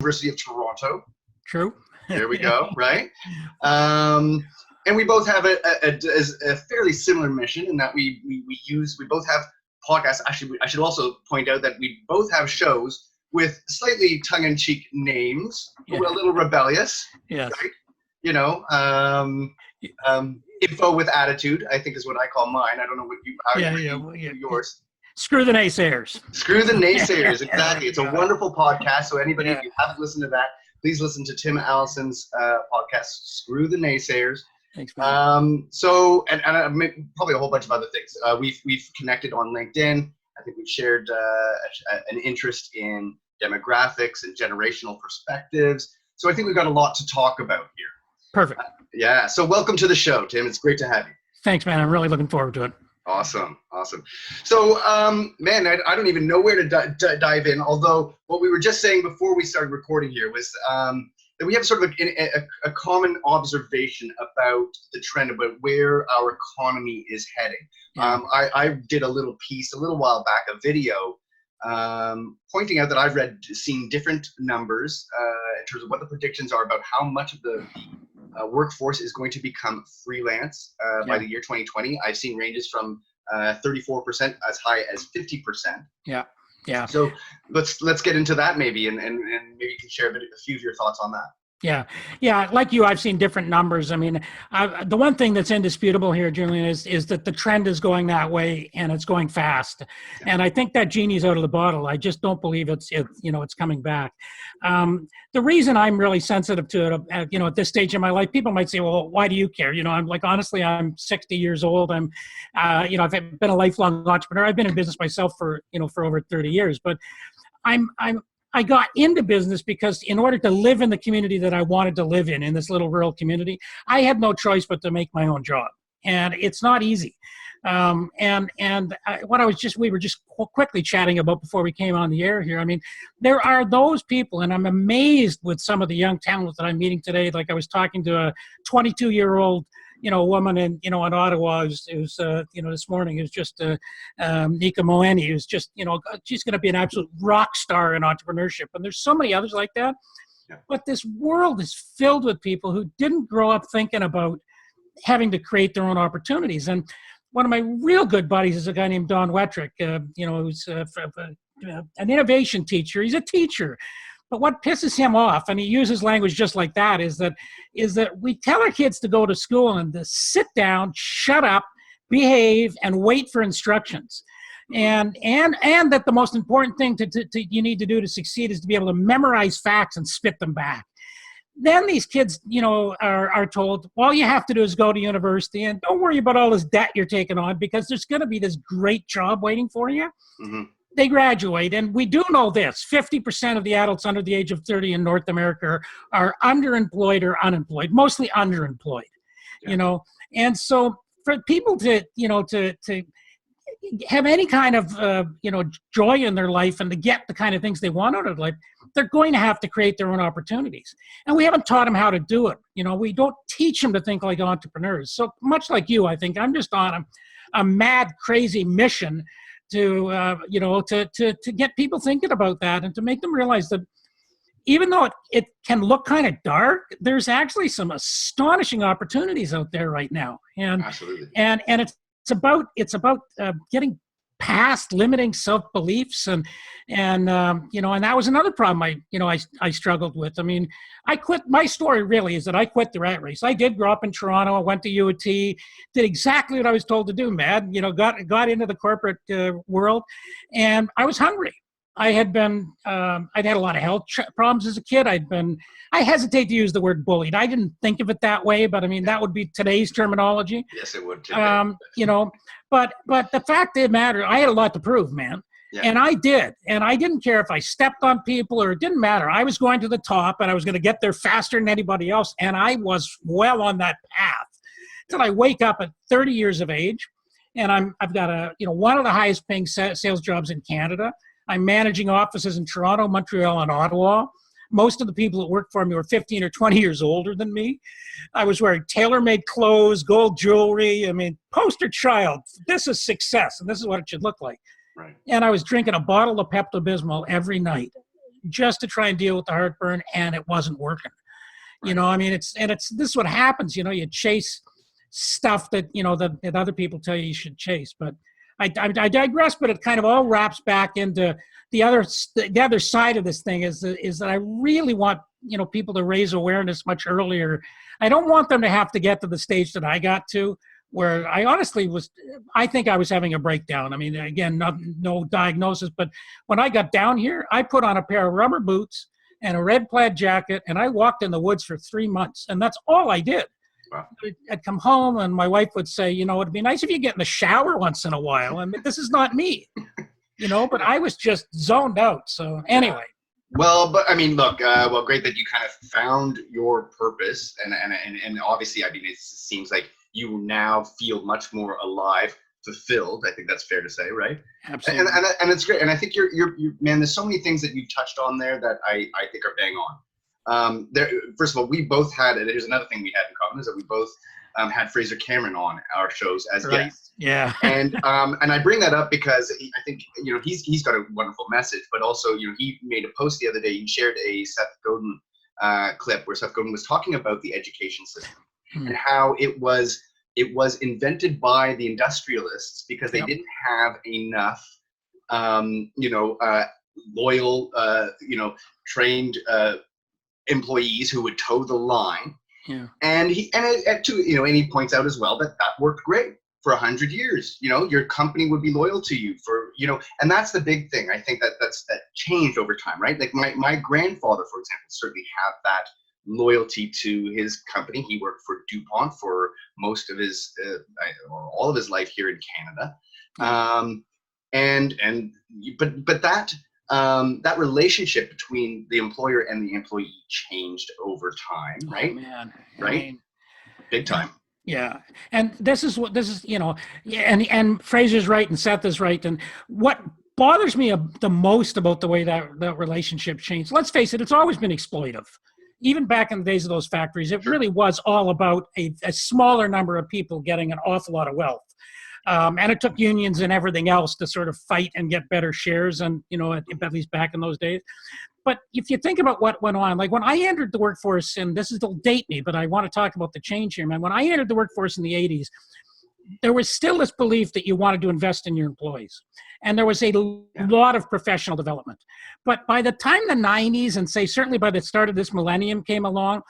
University of Toronto. True. There we go, right? And we both have a fairly similar mission in that we both have podcasts. Actually, I should also point out that we both have shows with slightly tongue-in-cheek names, a little rebellious. Yes. Right? You know, info with attitude, I think is what I call mine. I don't know what yours. Screw the Naysayers. Screw the Naysayers, exactly. It's a wonderful podcast. So anybody, if you haven't listened to that, please listen to Tim Allison's podcast, Screw the Naysayers. Thanks, man. So, and probably a whole bunch of other things. We've connected on LinkedIn. I think we've shared an interest in demographics and generational perspectives. So I think we've got a lot to talk about here. Perfect. Yeah. So welcome to the show, Tim. It's great to have you. Thanks, man. I'm really looking forward to it. Awesome. So, man, I don't even know where to dive in. Although what we were just saying before we started recording here was that we have sort of a common observation about the trend about where our economy is heading. Yeah. I did a little piece a little while back, a video pointing out that I've seen different numbers in terms of what the predictions are about how much of the workforce is going to become freelance by the year 2020. I've seen ranges from 34% as high as 50%. Yeah. So let's get into that maybe, and maybe you can share a few of your thoughts on that. Yeah. Like you, I've seen different numbers. I mean, the one thing that's indisputable here, Julian, is that the trend is going that way and it's going fast. Yeah. And I think that genie's out of the bottle. I just don't believe it's coming back. The reason I'm really sensitive to it, at this stage in my life, people might say, well, why do you care? I'm like, honestly, I'm 60 years old. I've been a lifelong entrepreneur. I've been in business myself for over 30 years, but I got into business because in order to live in the community that I wanted to live in this little rural community, I had no choice but to make my own job. And it's not easy. We were just quickly chatting about before we came on the air here. I mean, there are those people, and I'm amazed with some of the young talent that I'm meeting today. Like I was talking to a 22-year-old woman in Ottawa who's this morning is just Nika Moeni, who's just, she's going to be an absolute rock star in entrepreneurship. And there's so many others like that. Yeah. But this world is filled with people who didn't grow up thinking about having to create their own opportunities. And one of my real good buddies is a guy named Don Wettrick, who's an innovation teacher. He's a teacher. But what pisses him off, and he uses language just like that, is that we tell our kids to go to school and to sit down, shut up, behave, and wait for instructions. And that the most important thing you need to do to succeed is to be able to memorize facts and spit them back. Then these kids, are told, all you have to do is go to university and don't worry about all this debt you're taking on because there's going to be this great job waiting for you. Mm-hmm. They graduate, and we do know this, 50% of the adults under the age of 30 in North America are underemployed or unemployed, mostly underemployed, and so for people to have any kind of, joy in their life and to get the kind of things they want out of life, they're going to have to create their own opportunities. And we haven't taught them how to do it. We don't teach them to think like entrepreneurs. So much like you, I think I'm just on a mad, crazy mission to get people thinking about that and to make them realize that even though it can look kind of dark, there's actually some astonishing opportunities out there right now. And absolutely. And it's about getting past limiting self-beliefs and that was another problem I struggled with. I mean, my story really is that I quit the rat race. I did grow up in Toronto. I went to UT, did exactly what I was told to do, man. Got into the corporate world, and I was hungry. I'd had a lot of health problems as a kid. I hesitate to use the word bullied. I didn't think of it that way, but I mean, that would be today's terminology. Yes, it would. But the fact of the matter, I had a lot to prove, man. Yeah. And I did. And I didn't care if I stepped on people or it didn't matter. I was going to the top and I was going to get there faster than anybody else. And I was well on that path till I wake up at 30 years of age. And I've got one of the highest paying sales jobs in Canada. I'm managing offices in Toronto, Montreal, and Ottawa. Most of the people that work for me were 15 or 20 years older than me. I was wearing tailor-made clothes, gold jewelry. I mean, poster child. This is success, and this is what it should look like. Right. And I was drinking a bottle of Pepto-Bismol every night. just to try and deal with the heartburn, and it wasn't working. You know, I mean, this is what happens. You know, you chase stuff that, you know, that other people tell you should chase. But I digress, but it kind of all wraps back into the other side of this thing is that I really want, you know, people to raise awareness much earlier. I don't want them to have to get to the stage that I got to, where I honestly I think I was having a breakdown. I mean, again, no diagnosis, but when I got down here, I put on a pair of rubber boots and a red plaid jacket, and I walked in the woods for 3 months, and that's all I did. Wow. I'd come home, and my wife would say, you know, it'd be nice if you get in the shower once in a while. I mean, this is not me, you know, but I was just zoned out. So anyway. Well, but I mean, look, well, great that you kind of found your purpose, and obviously, I mean, it seems like you now feel much more alive, fulfilled. I think that's fair to say, right? Absolutely. And it's great. And I think you're man, there's so many things that you've touched on there that I think are bang on. First of all, we both had, and here's another thing we had in common, is that we both had Fraser Cameron on our shows as guests. Yeah. And I bring that up because I think, you know, he's got a wonderful message, but also, you know, he made a post the other day. He shared a Seth Godin clip where Seth Godin was talking about the education system and how it was invented by the industrialists because they didn't have enough, you know, loyal, you know, trained employees who would toe the line. Yeah. And he points out as well that worked great for 100 years. You know, your company would be loyal to you for, you know, and that's the big thing. I think that changed over time, right? Like my grandfather, for example, certainly had that loyalty to his company. He worked for DuPont for most of his, or all of his life here in Canada. But that relationship between the employer and the employee changed over time, right? Oh, man. Right? I mean, big time. Yeah. And this is, you know, and Fraser's right and Seth is right. And what bothers me the most about the way that relationship changed, let's face it, it's always been exploitive. Even back in the days of those factories, it really was all about a smaller number of people getting an awful lot of wealth. And it took unions and everything else to sort of fight and get better shares, and, you know, at least back in those days. But if you think about what went on, like when I entered the workforce, and this will date me, but I want to talk about the change here, man. When I entered the workforce in the 80s, there was still this belief that you wanted to invest in your employees. And there was a lot of professional development. But by the time the 90s, and say certainly by the start of this millennium came along,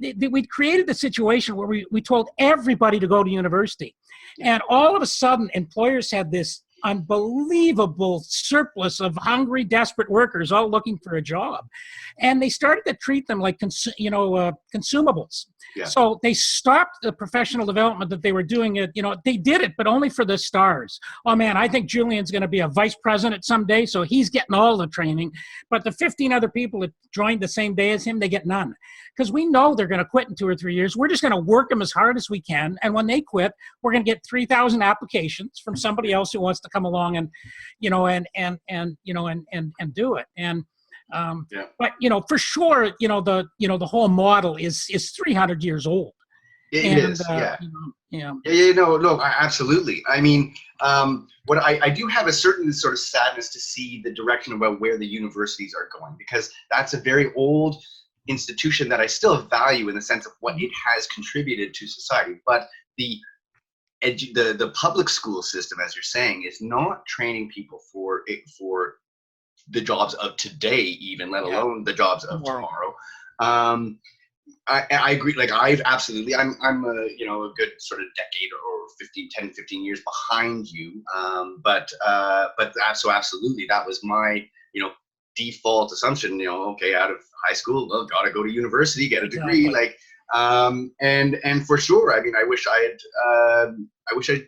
we'd created the situation where we told everybody to go to university. And all of a sudden, employers had this unbelievable surplus of hungry, desperate workers all looking for a job. And they started to treat them like, consumables. Yeah. So they stopped the professional development that they were doing. It, you know, they did it, but only for the stars. Oh man, I think Julian's going to be a vice president someday, so he's getting all the training. But the 15 other people that joined the same day as him, they get none. Because we know they're going to quit in 2 or 3 years. We're just going to work them as hard as we can. And when they quit, we're going to get 3,000 applications from somebody else who wants to come along and, you know, and do it. And, but, you know, for sure, the whole model is 300 years old. It is. No, absolutely. I mean, what I do have a certain sort of sadness to see the direction about where the universities are going, because that's a very old institution that I still value in the sense of what it has contributed to society. But the public school system, as you're saying, is not training people for the jobs of today, even, let alone the jobs of tomorrow. I agree. Like I'm a good sort of decade or 10-15 years behind you. But so absolutely, that was my, default assumption, okay, out of high school, well, gotta go to university, get a degree. Like, and for sure, I mean, I wish I'd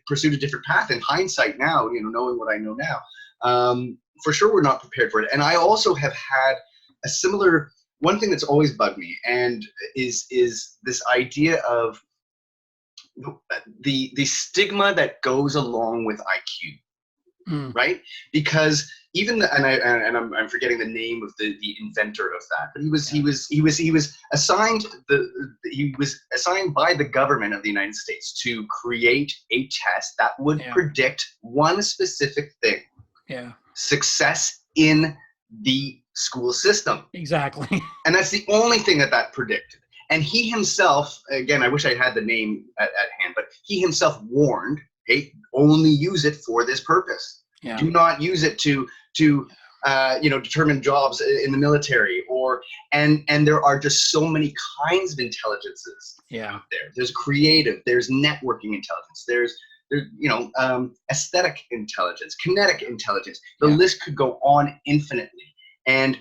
pursued a different path in hindsight now, knowing what I know now. For sure, we're not prepared for it. And I also have had a similar, one thing that's always bugged me, and is this idea of the stigma that goes along with IQ, right? Because even I'm forgetting the name of the inventor of that, but he was assigned by the government of the United States to create a test that would predict one specific thing. Yeah. Success in the school system. Exactly. And that's the only thing that predicted. And he himself, again, I wish I had the name at hand, but he himself warned, hey, only use it for this purpose. Yeah. Do not use it to determine jobs in the military, and there are just so many kinds of intelligences out there. There's creative, there's networking intelligence, there's aesthetic intelligence, kinetic intelligence. The list could go on infinitely. And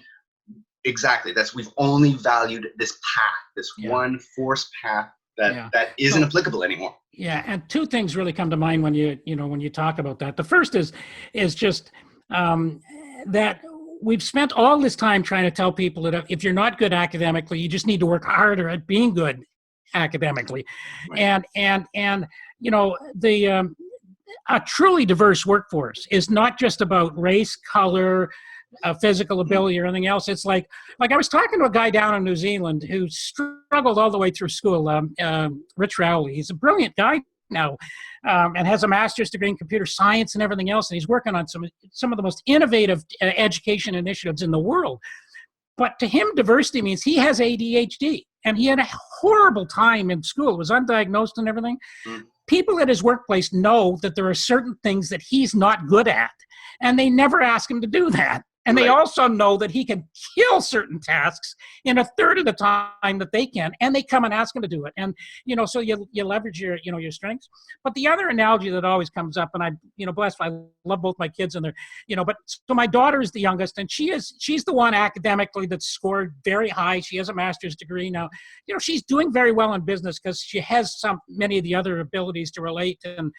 exactly, we've only valued this path, this one force path that isn't applicable anymore. Yeah, and two things really come to mind when you talk about that. The first is just that we've spent all this time trying to tell people that if you're not good academically, you just need to work harder at being good academically. Right. And a truly diverse workforce is not just about race, color, physical ability or anything else. It's like I was talking to a guy down in New Zealand who struggled all the way through school, Rich Rowley. He's a brilliant guy now, and has a master's degree in computer science and everything else, and he's working on some of the most innovative education initiatives in the world. But to him, diversity means he has ADHD, and he had a horrible time in school, was undiagnosed and everything. People at his workplace know that there are certain things that he's not good at, and they never ask him to do that. And they also know that he can kill certain tasks in a third of the time that they can, and they come and ask him to do it. And, so you leverage your strengths. But the other analogy that always comes up, and I love both my kids and they're, but so my daughter is the youngest, and she's the one academically that scored very high. She has a master's degree now. She's doing very well in business because she has many of the other abilities to relate and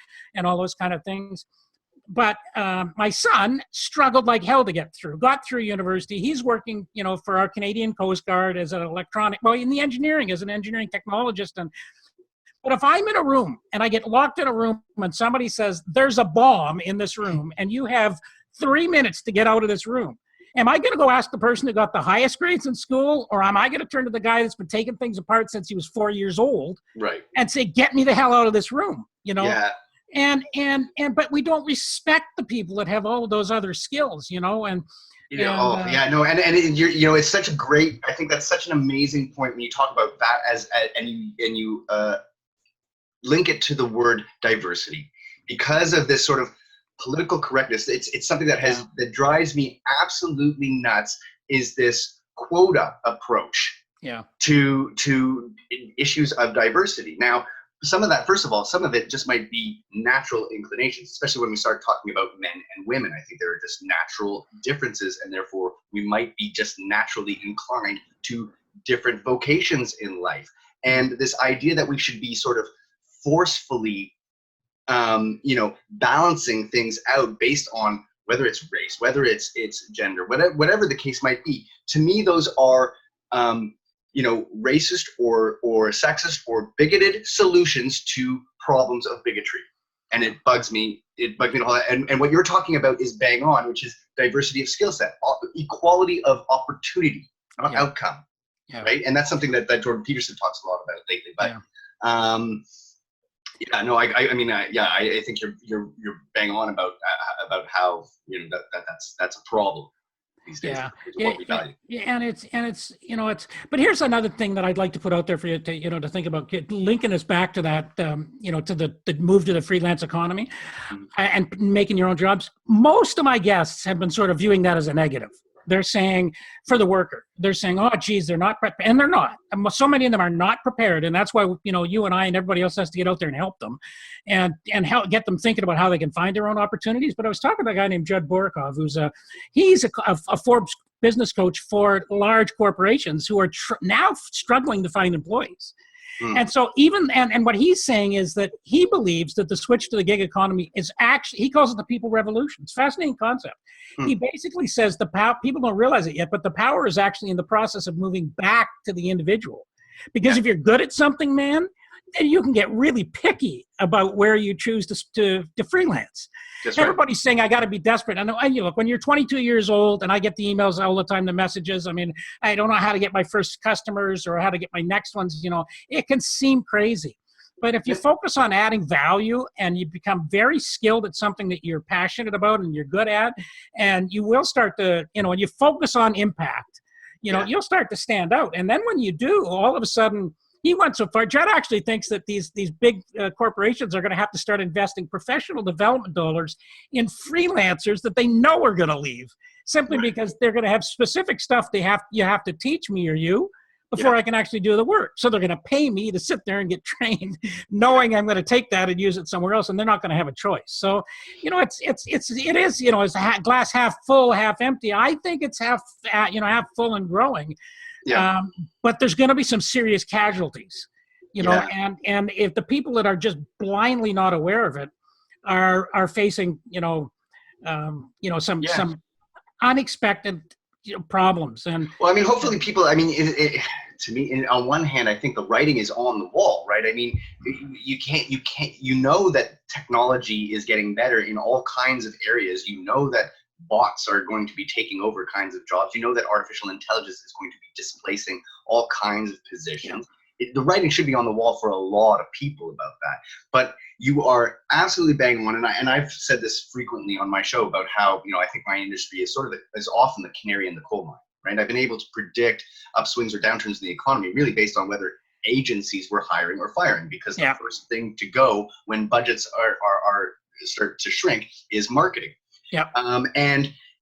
all those kind of things. But my son struggled like hell to got through university. He's working, for our Canadian Coast Guard as an in the engineering, as an engineering technologist. But if I'm in a room and I get locked in a room and somebody says, there's a bomb in this room and you have 3 minutes to get out of this room, am I going to go ask the person who got the highest grades in school, or am I going to turn to the guy that's been taking things apart since he was 4 years old and say, get me the hell out of this room, Yeah. But we don't respect the people that have all of those other skills, and it's such a great, I think that's such an amazing point when you talk about that and you link it to the word diversity, because of this sort of political correctness. It's something that drives me absolutely nuts, is this quota approach to issues of diversity. Now, some of it just might be natural inclinations, especially when we start talking about men and women. I think there are just natural differences, and therefore we might be just naturally inclined to different vocations in life. And this idea that we should be sort of forcefully, balancing things out based on whether it's race, whether it's gender, whatever the case might be. To me, those are racist or sexist or bigoted solutions to problems of bigotry. And it bugs me. And what you're talking about is bang on, which is diversity of skill set, equality of opportunity, not outcome. Yeah. Right. And that's something that Jordan Peterson talks a lot about lately. But I think you're bang on about how that's a problem these days. What we value. And it's but here's another thing that I'd like to put out there for you to think about, linking us back to that to the move to the freelance economy and making your own jobs. Most of my guests have been sort of viewing that as a negative. They're saying, for the worker, they're saying, oh, geez, they're not prepared. And they're not. So many of them are not prepared. And that's why, you and I and everybody else has to get out there and help them and help get them thinking about how they can find their own opportunities. But I was talking to a guy named Judd Borikov, who's he's a Forbes business coach for large corporations who are now struggling to find employees. And so and what he's saying is that he believes that the switch to the gig economy is actually, he calls it the people revolution. It's a fascinating concept. He basically says people don't realize it yet, but the power is actually in the process of moving back to the individual. Because if you're good at something, man, then you can get really picky about where you choose to freelance. Everybody's saying, I got to be desperate. And look, when you're 22 years old, and I get the emails all the time, the messages, I mean, I don't know how to get my first customers or how to get my next ones, it can seem crazy. But if you focus on adding value and you become very skilled at something that you're passionate about and you're good at, and you will start to, and you focus on impact, you'll start to stand out. And then when you do, all of a sudden, he went so far. Judd actually thinks that these big corporations are going to have to start investing professional development dollars in freelancers that they know are going to leave, simply because they're going to have specific stuff you have to teach me or you before I can actually do the work. So they're going to pay me to sit there and get trained, knowing I'm going to take that and use it somewhere else, and they're not going to have a choice. So, it is, is a glass half full, half empty. I think it's half full and growing. Yeah. But there's going to be some serious casualties, and if the people that are just blindly not aware of it are facing, some unexpected problems. And well, I mean, hopefully people, I mean, to me, on one hand, I think the writing is on the wall, right? I mean, you know that technology is getting better in all kinds of areas. You know that bots are going to be taking over kinds of jobs. You know that artificial intelligence is going to be displacing all kinds of positions. The writing should be on the wall for a lot of people about that. But you are absolutely bang on, and I've said this frequently on my show about how I think my industry is is often the canary in the coal mine, right? I've been able to predict upswings or downturns in the economy really based on whether agencies were hiring or firing, because the first thing to go when budgets are start to shrink is marketing. Yeah.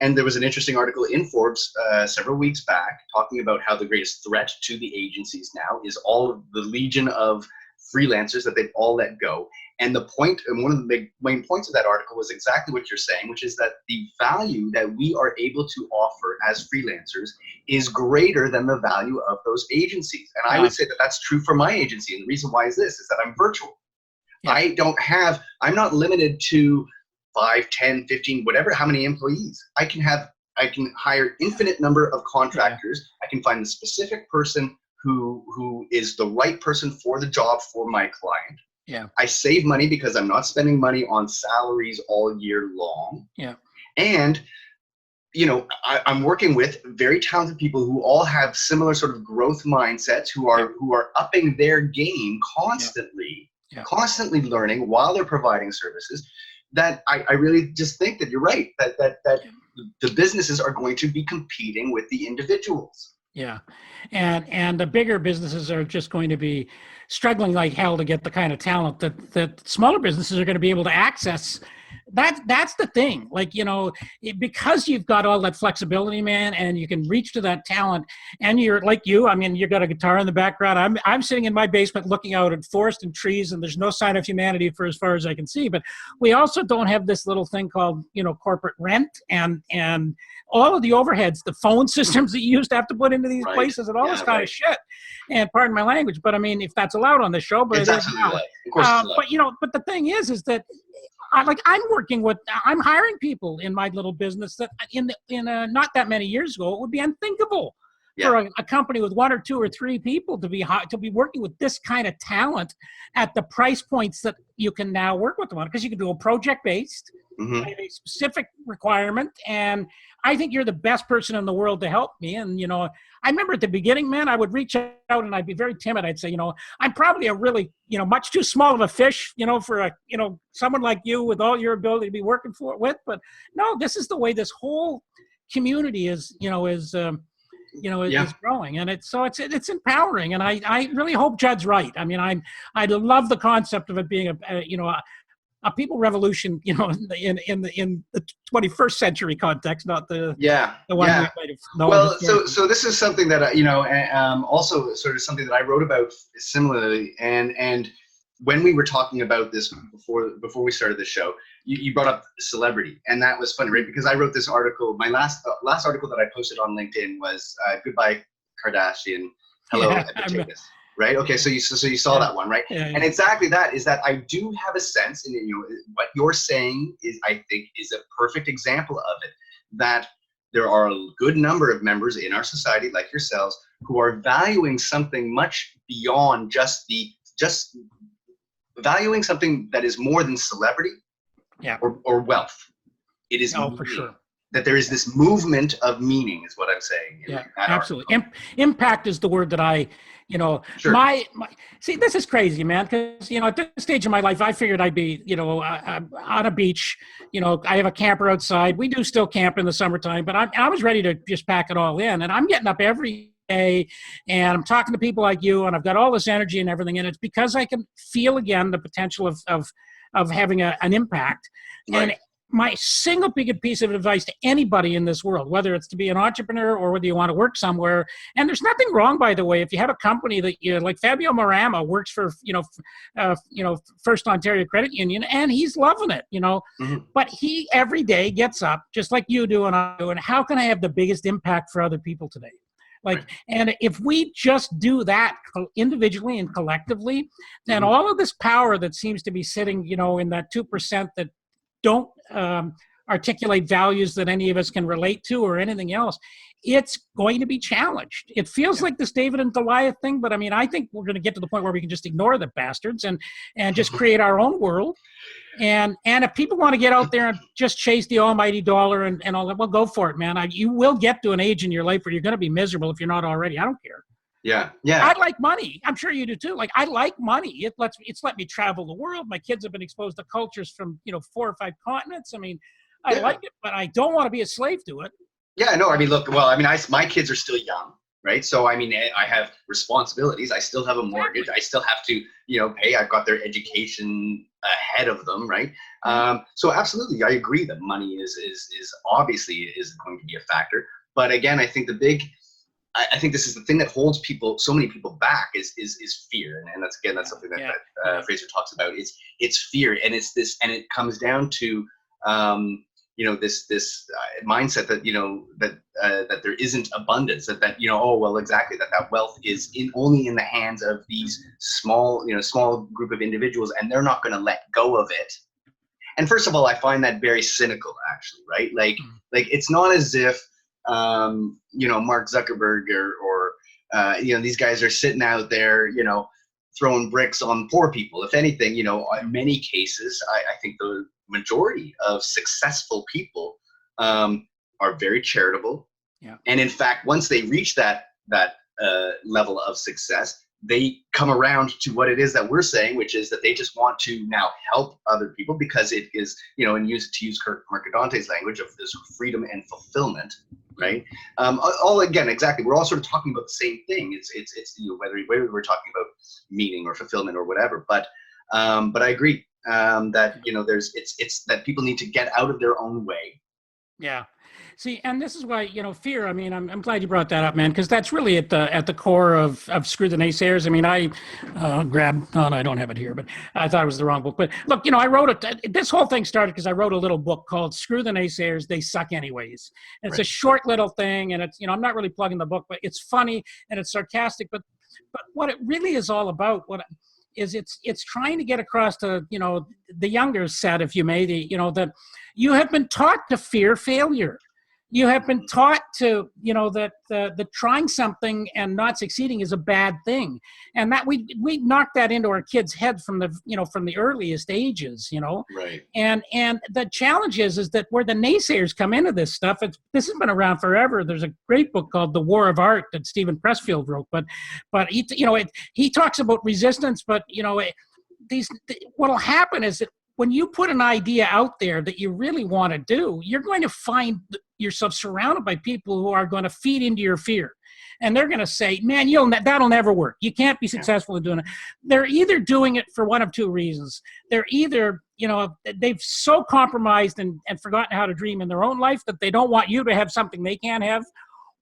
And there was an interesting article in Forbes several weeks back talking about how the greatest threat to the agencies now is all of the legion of freelancers that they've all let go. And one of the big main points of that article was exactly what you're saying, which is that the value that we are able to offer as freelancers is greater than the value of those agencies. And I would say that that's true for my agency. And the reason why is that I'm virtual. Yeah. I'm not limited to 5, 10, 15, whatever, how many employees. I can hire infinite number of contractors. I can find the specific person who is the right person for the job for my client. Yeah. I save money because I'm not spending money on salaries all year long. Yeah. And I'm working with very talented people who all have similar sort of growth mindsets, who are upping their game constantly, constantly learning while they're providing services. That I really just think that you're right, that the businesses are going to be competing with the individuals. Yeah. And the bigger businesses are just going to be struggling like hell to get the kind of talent that smaller businesses are going to be able to access. That's the thing. Like, because you've got all that flexibility, man, and you can reach to that talent, and you're like you got a guitar in the background. I'm sitting in my basement looking out at forest and trees, and there's no sign of humanity for as far as I can see. But we also don't have this little thing called, corporate rent and all of the overheads, the phone systems that you used to have to put into these places and all this kind of shit. And pardon my language, but I mean, if that's allowed on this show, but it's absolutely allowed. Of course it's allowed. But the thing is that I'm hiring people in my little business that in not that many years ago, it would be unthinkable for a company with 1 or 2 or 3 people to be working with this kind of talent at the price points that you can now work with them on, because you can do a project based, a specific requirement. And I think you're the best person in the world to help me. And, I remember at the beginning, man, I would reach out and I'd be very timid. I'd say, I'm probably a really, much too small of a fish, for someone like you with all your ability to be working with. But no, this is the way this whole community is growing, and it's empowering. And I really hope Judd's right. I mean, I love the concept of it being a people revolution, in the 21st century context, not the one we might have known. Well, so this is something that also sort of something that I wrote about similarly, and when we were talking about this before we started the show, you brought up celebrity, and that was funny, right? Because I wrote this article. My last article that I posted on LinkedIn was "Goodbye Kardashian, Hello Epictetus." Right? Okay, so you saw that one, right? Yeah. And exactly that is that I do have a sense, and what you're saying is, I think, is a perfect example of it. That there are a good number of members in our society, like yourselves, who are valuing something much beyond just valuing something that is more than celebrity, or wealth. It is for sure that there is this movement of meaning, is what I'm saying. Yeah, absolutely. Impact is the word that I Sure. See, this is crazy, man, because, at this stage of my life, I figured I'd be, on a beach. I have a camper outside. We do still camp in the summertime, but I was ready to just pack it all in. And I'm getting up every day and I'm talking to people like you, and I've got all this energy and everything. And it's because I can feel again the potential of having an impact. Right. And my single biggest piece of advice to anybody in this world, whether it's to be an entrepreneur or whether you want to work somewhere, and there's nothing wrong, by the way, if you have a company that like Fabio Marama works for, First Ontario Credit Union, and he's loving it, Mm-hmm. but he every day gets up just like you do and I do. And how can I have the biggest impact for other people today? Like, right. And if we just do that individually and collectively, then Mm-hmm. all of this power that seems to be sitting, in that 2% that don't articulate values that any of us can relate to or anything else, it's going to be challenged. It feels like this David and Goliath thing, but I mean, I think we're going to get to the point where we can just ignore the bastards and just create our own world. And if people want to get out there and just chase the almighty dollar and all that, well, go for it, man. You will get to an age in your life where you're going to be miserable if you're not already. I don't care. Yeah. I like money. I'm sure you do too. Like, I like money. It's let me travel the world. My kids have been exposed to cultures from 4 or 5 continents. I mean, I like it, but I don't want to be a slave to it. Yeah, no, I mean, look, well, I mean, my kids are still young, right? So, I mean, I have responsibilities. I still have a mortgage. I still have to, pay. I've got their education ahead of them, right? So absolutely, I agree that money is obviously is going to be a factor. But again, I think I think this is the thing that holds so many people back is fear. And that's something that Fraser talks about. It's fear. And and it comes down to, this mindset that, that there isn't abundance, that wealth is only in the hands of these small group of individuals, and they're not going to let go of it. And first of all, I find that very cynical, actually, right? Like it's not as if, Mark Zuckerberg or these guys are sitting out there, throwing bricks on poor people. If anything, in many cases, I think the majority of successful people are very charitable. Yeah. And in fact, once they reach that level of success, they come around to what it is that we're saying, which is that they just want to now help other people because it is, and to use Kirk Mercadante's language of this freedom and fulfillment, right? All again, exactly. We're all sort of talking about the same thing. It's whether we're talking about meaning or fulfillment or whatever. But I agree that it's that people need to get out of their own way. Yeah. See, and this is why, fear, I mean, I'm glad you brought that up, man, because that's really at the core of Screw the Naysayers. I mean, I don't have it here, but I thought it was the wrong book. But look, I wrote this whole thing started because I wrote a little book called Screw the Naysayers, They Suck Anyways. And it's a short little thing, and it's, I'm not really plugging the book, but it's funny and it's sarcastic. But what it really is all about, it's trying to get across to, the younger set, if you may, that you have been taught to fear failure. You have been taught to, that trying something and not succeeding is a bad thing, and that we knock that into our kids' heads from the earliest ages, Right. And the challenge is that where the naysayers come into this stuff, this has been around forever. There's a great book called The War of Art that Stephen Pressfield wrote, but he talks about resistance, but what'll happen is that when you put an idea out there that you really want to do, you're going to find yourself surrounded by people who are going to feed into your fear. And they're going to say, man, that'll never work. You can't be successful in doing it. They're either doing it for one of two reasons. They're either, they've so compromised and forgotten how to dream in their own life that they don't want you to have something they can't have.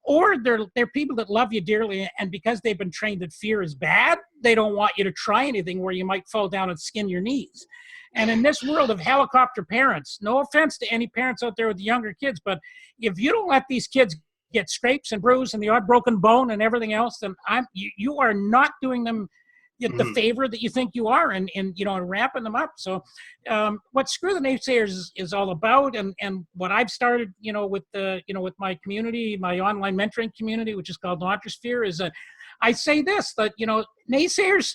Or they're people that love you dearly, and because they've been trained that fear is bad, they don't want you to try anything where you might fall down and skin your knees. And in this world of helicopter parents, no offense to any parents out there with younger kids, but if you don't let these kids get scrapes and bruises and the odd broken bone and everything else, then you are not doing them the favor that you think you are, and ramping them up. So what Screw the Naysayers is all about, and what I've started, with my community, my online mentoring community, which is called Nontrophere, is that I say this, that, naysayers,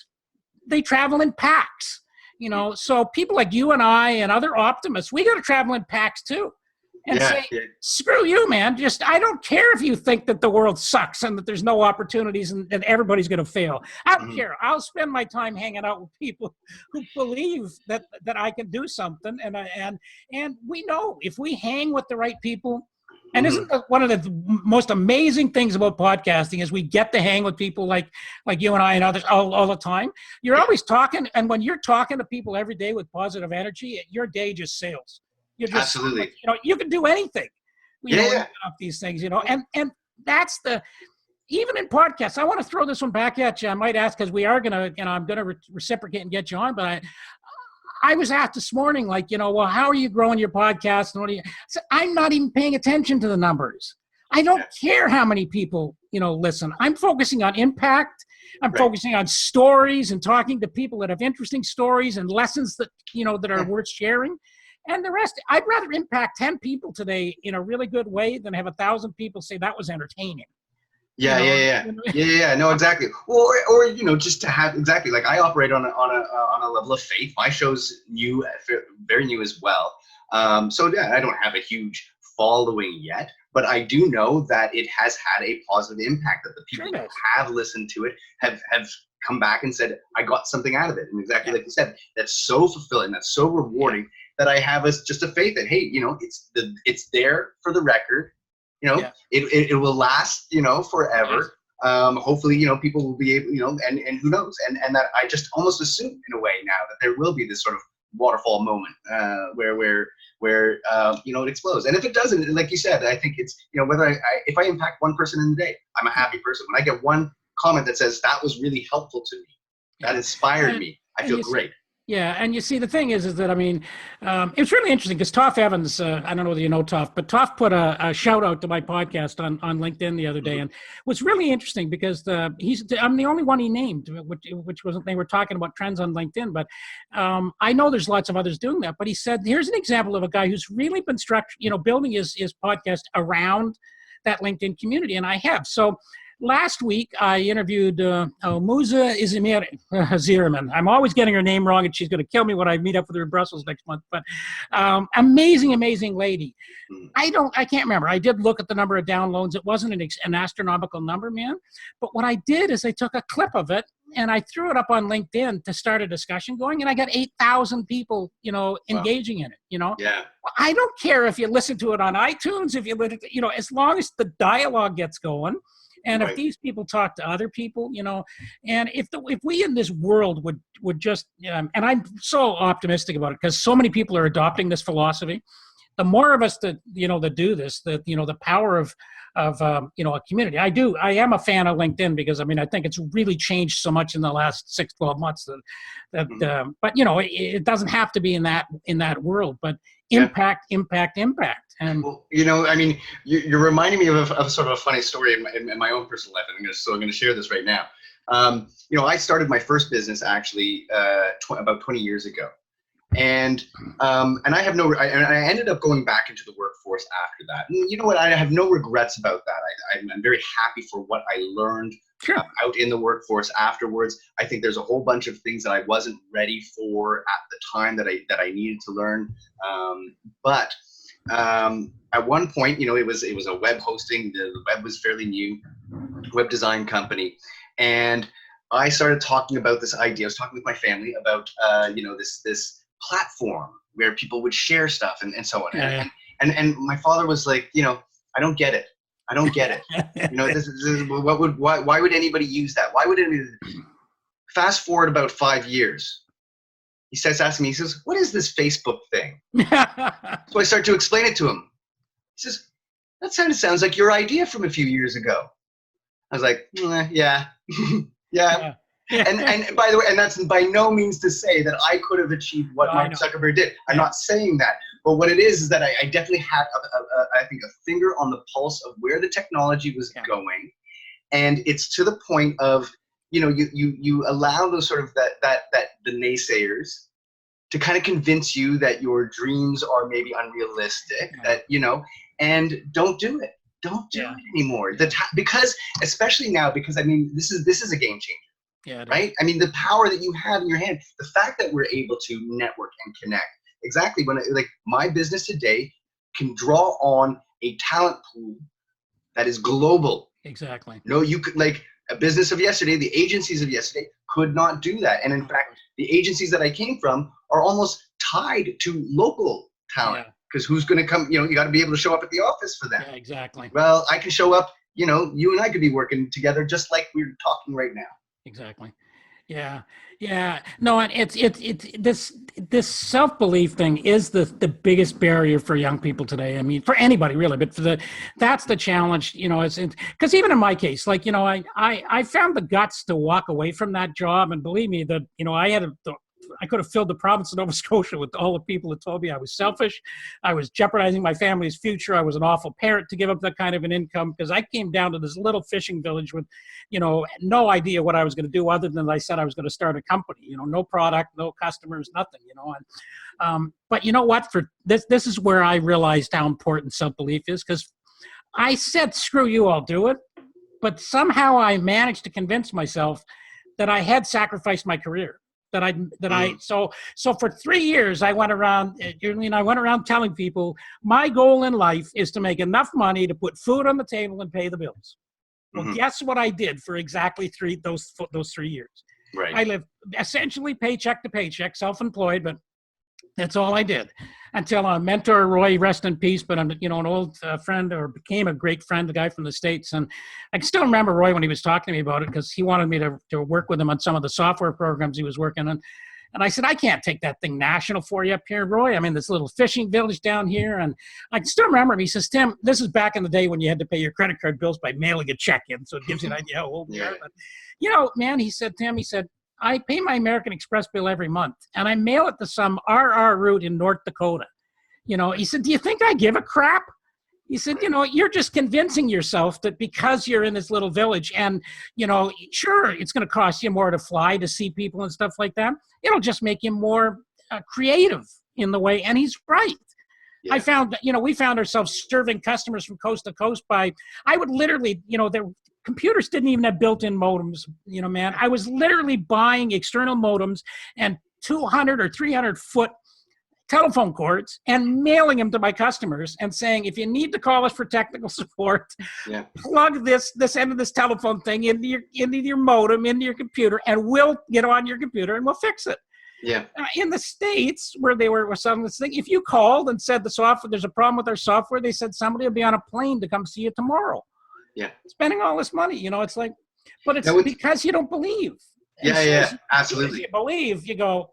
they travel in packs. So people like you and I and other optimists, we got to travel in packs too. and Yeah, say, yeah. screw you, man. Just, I don't care if you think that the world sucks and that there's no opportunities and everybody's going to fail. I don't care. I'll spend my time hanging out with people who believe that I can do something. And we know if we hang with the right people, and isn't one of the most amazing things about podcasting is we get to hang with people like you and I and others all the time. You're always talking, and when you're talking to people every day with positive energy, your day just sails. You're just, Absolutely. you can do anything. Yeah. Up these things, and that's even in podcasts. I want to throw this one back at you. I might ask because we are gonna, I'm gonna reciprocate and get you on, but I was asked this morning, well, how are you growing your podcast? And what do you? So I'm not even paying attention to the numbers. I don't care how many people, listen. I'm focusing on impact. I'm focusing on stories and talking to people that have interesting stories and lessons that, that are worth sharing. And the rest, I'd rather impact 10 people today in a really good way than have 1,000 people say that was entertaining. Yeah. No, exactly. Or just to have exactly like I operate on a level of faith. My show's new, very new as well. So yeah, I don't have a huge following yet, but I do know that it has had a positive impact. That the people who have listened to it have come back and said, "I got something out of it." And exactly like you said, that's so fulfilling. That's so rewarding that I have just a faith that hey, it's there for the record. It will last, forever. Hopefully, people will be able, and who knows, and that I just almost assume in a way now that there will be this sort of waterfall moment where it explodes. And if it doesn't, like you said, I think it's, whether if I impact one person in the day, I'm a happy person. When I get one comment that says that was really helpful to me, that inspired me, I feel great. Yeah, and you see, the thing is that, it's really interesting because Toff Evans, I don't know whether you know Toff, but Toff put a shout out to my podcast on LinkedIn the other day. And what's really interesting because I'm the only one he named, which wasn't, they were talking about trends on LinkedIn, but I know there's lots of others doing that. But he said, here's an example of a guy who's really been building his podcast around that LinkedIn community. And I have. So last week, I interviewed Musa Zierman. I'm always getting her name wrong, and she's going to kill me when I meet up with her in Brussels next month. But amazing lady. I can't remember. I did look at the number of downloads. It wasn't an astronomical number, man. But what I did is I took a clip of it, and I threw it up on LinkedIn to start a discussion going, and I got 8,000 people, engaging in it, Yeah. I don't care if you listen to it on iTunes, if you listen to, as long as the dialogue gets going. And if these people talk to other people, and if we in this world would just, and I'm so optimistic about it because so many people are adopting this philosophy. The more of us that do this, the power of a community. I am a fan of LinkedIn because I think it's really changed so much in the last 6-12 months that but it doesn't have to be in that world, but impact. And well, you're reminding me of sort of a funny story in my own personal life, and I'm going to share this right now. I started my first business actually about 20 years ago, and I have I ended up going back into the workforce after that. And you know what? I have no regrets about that. I'm very happy for what I learned out in the workforce afterwards. I think there's a whole bunch of things that I wasn't ready for at the time that I needed to learn, but. At one point, it was a web hosting. The web was fairly new, web design company, and I started talking about this idea. I was talking with my family about this platform where people would share stuff and so on. And my father was like, I don't get it. I don't get it. Why would anybody use that? Why would anybody? Fast forward about 5 years. He starts asking me, he says, what is this Facebook thing? So I start to explain it to him. He says, that sounds like your idea from a few years ago. I was like, yeah. And by the way, and that's by no means to say that I could have achieved what Mark Zuckerberg did. I'm not saying that. But what it is that I definitely had, I think, a finger on the pulse of where the technology was going. And it's to the point of, you allow those sort of that the naysayers to kind of convince you that your dreams are maybe unrealistic, and don't do it. Don't do it anymore. Because especially now, because this is a game changer, right? The power that you have in your hand, the fact that we're able to network and connect. Exactly when my business today can draw on a talent pool that is global. Exactly. No, you could, like a business of yesterday, the agencies of yesterday could not do that. And in fact, the agencies that I came from are almost tied to local talent, because who's going to come, you got to be able to show up at the office for them. Yeah, exactly. Well, I can show up, you and I could be working together just like we're talking right now. Exactly. Yeah. Yeah. No, and it's this self-belief thing is the biggest barrier for young people today. I mean, for anybody really, but that's the challenge, it's because even in my case, like, I found the guts to walk away from that job, and believe me that, I could have filled the province of Nova Scotia with all the people that told me I was selfish. I was jeopardizing my family's future. I was an awful parent to give up that kind of an income, because I came down to this little fishing village with, no idea what I was going to do other than I said I was going to start a company, no product, no customers, nothing, but you know what, for this is where I realized how important self-belief is, because I said, screw you, I'll do it. But somehow I managed to convince myself that I had sacrificed my career. So for 3 years, I went around, Julian, telling people my goal in life is to make enough money to put food on the table and pay the bills. Well, guess what I did for exactly those 3 years? Right. I lived essentially paycheck to paycheck, self-employed, but that's all I did until a mentor, Roy, rest in peace, but I'm, an old friend, or became a great friend, the guy from the States. And I can still remember Roy when he was talking to me about it, because he wanted me to work with him on some of the software programs he was working on. And I said, I can't take that thing national for you up here, Roy. I'm in this little fishing village down here. And I can still remember him. He says, Tim, this is back in the day when you had to pay your credit card bills by mailing a check in. So it gives you an idea how old you are. But, man, he said, Tim, I pay my American Express bill every month, and I mail it to some RR route in North Dakota. He said, do you think I give a crap? He said, you're just convincing yourself that because you're in this little village and, sure, it's going to cost you more to fly to see people and stuff like that. It'll just make you more creative in the way. And he's right. Yeah. I found that, we found ourselves serving customers from coast to coast I would literally, the computers didn't even have built-in modems, man. I was literally buying external modems and 200 or 300 foot telephone cords and mailing them to my customers and saying, if you need to call us for technical support, plug this end of this telephone thing into your modem, into your computer, and we'll get on your computer and we'll fix it. Yeah. In the States, where they were selling this thing, if you called and said there's a problem with our software, they said somebody will be on a plane to come see you tomorrow. Yeah. Spending all this money, it's like, but it's because you don't believe. Absolutely. If you believe, you go,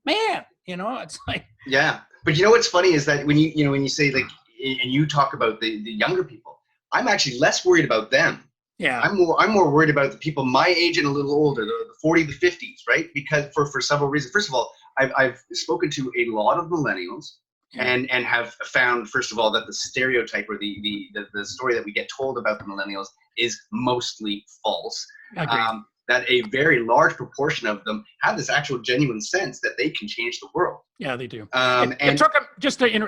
man, it's like. Yeah. But what's funny is that when you say, like, and you talk about the younger people, I'm actually less worried about them. Yeah. I'm more worried about the people my age and a little older, the 40, the 50s, right? Because for several reasons. First of all, I've spoken to a lot of millennials. And have found, first of all, that the stereotype or the story that we get told about the millennials is mostly false. That a very large proportion of them have this actual genuine sense that they can change the world. Yeah, they do. It took them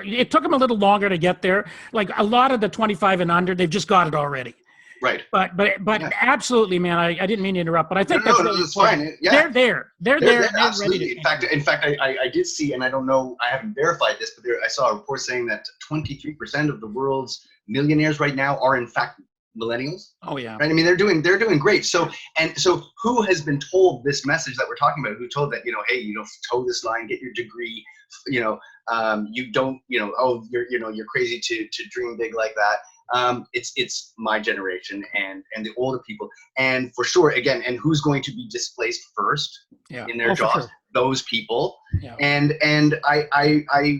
it took them a little longer to get there. Like a lot of the 25 and under, they've just got it already. Right. But absolutely, man. I didn't mean to interrupt, but I think that's fine. Yeah. They're there. They're there. Absolutely. In fact, I did see, and I don't know, I haven't verified this, but I saw a report saying that 23% of the world's millionaires right now are in fact millennials. Oh yeah. Right. I mean, they're doing great. So who has been told this message that we're talking about? Who told that, hey, toe this line, get your degree, you don't, you're crazy to dream big like that. It's my generation and the older people, and for sure, again, and who's going to be displaced first in their jobs? Sure. Those people. Yeah. And I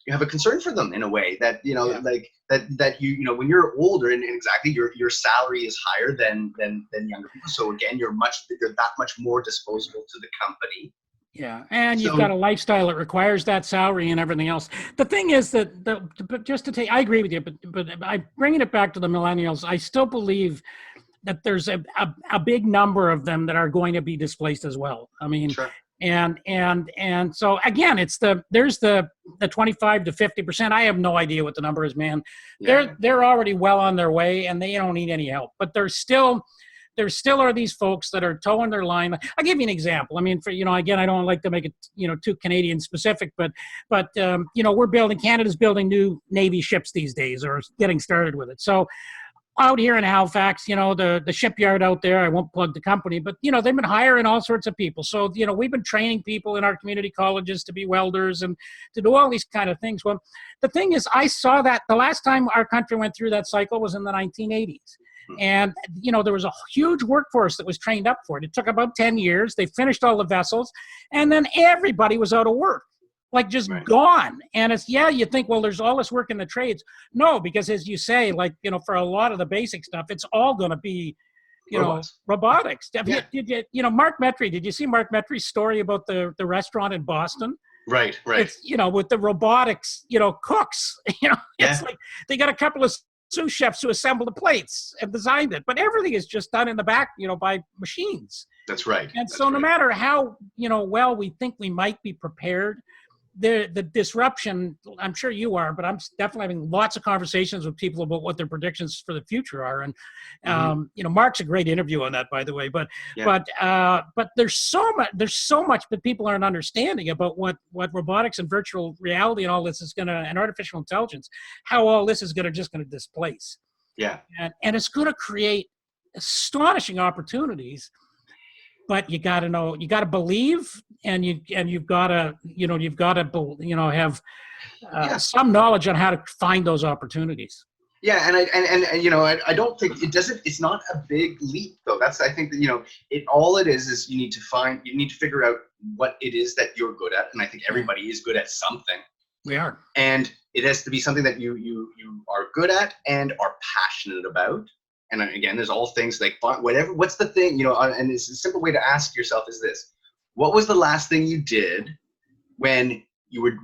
have a concern for them in a way that like that when you're older and exactly your salary is higher than younger people. So again, you're that much more disposable to the company. Yeah, and you've got a lifestyle that requires that salary and everything else. The thing is that, I agree with you, but I bringing it back to the millennials, I still believe that there's a big number of them that are going to be displaced as well. I mean, sure. And so again, there's the 25 to 50%. I have no idea what the number is, man. Yeah. They're already well on their way and they don't need any help, but there's still there still are these folks that are towing their line. I'll give you an example. I mean, for, again, I don't like to make it, too Canadian specific, but Canada's building new Navy ships these days, or getting started with it. So out here in Halifax, the shipyard out there, I won't plug the company, but, they've been hiring all sorts of people. So, we've been training people in our community colleges to be welders and to do all these kind of things. Well, the thing is, I saw that the last time our country went through that cycle was in the 1980s. And, there was a huge workforce that was trained up for it. It took about 10 years. They finished all the vessels, and then everybody was out of work. Like just gone. And it's, you think, well, there's all this work in the trades. No, because as you say, like, for a lot of the basic stuff, it's all going to be, robotics. Did you, Mark Metry, did you see Mark Metry's story about the restaurant in Boston? Right. It's, with the robotics, cooks, it's like they got a couple of sous chefs who assemble the plates and designed it, but everything is just done in the back, by machines. That's right. And so no matter how, well we think we might be prepared, the disruption, I'm sure you are, but I'm definitely having lots of conversations with people about what their predictions for the future are. And, Mark's a great interview on that, by the way, but there's so much that people aren't understanding about what robotics and virtual reality and all this is and artificial intelligence, how all this is just going to displace. Yeah. And it's going to create astonishing opportunities. But you got to know, you got to believe, and you've got to, have some knowledge on how to find those opportunities. Yeah, I don't think it doesn't. It's not a big leap, though. I think that all it is you need to figure out what it is that you're good at, and I think everybody is good at something. We are, and it has to be something that you are good at and are passionate about. And again, there's all things like whatever. What's the thing, and it's a simple way to ask yourself is this: what was the last thing you did when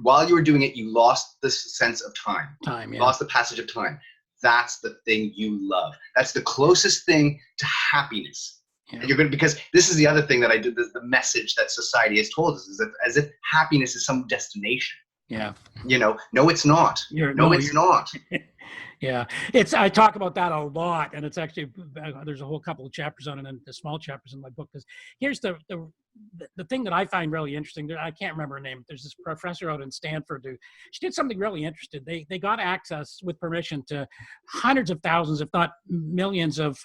while you were doing it, you lost the sense of time? Lost the passage of time. That's the thing you love. That's the closest thing to happiness. Yeah. And because this is the other thing that I did. The message that society has told us is that as if happiness is some destination. Yeah. No, it's not. It's not. Yeah, I talk about that a lot, and it's actually, there's a whole couple of chapters on it, and the small chapters in my book. Because here's the thing that I find really interesting. I can't remember her name. There's this professor out in Stanford she did something really interesting. They got access with permission to hundreds of thousands, if not millions, of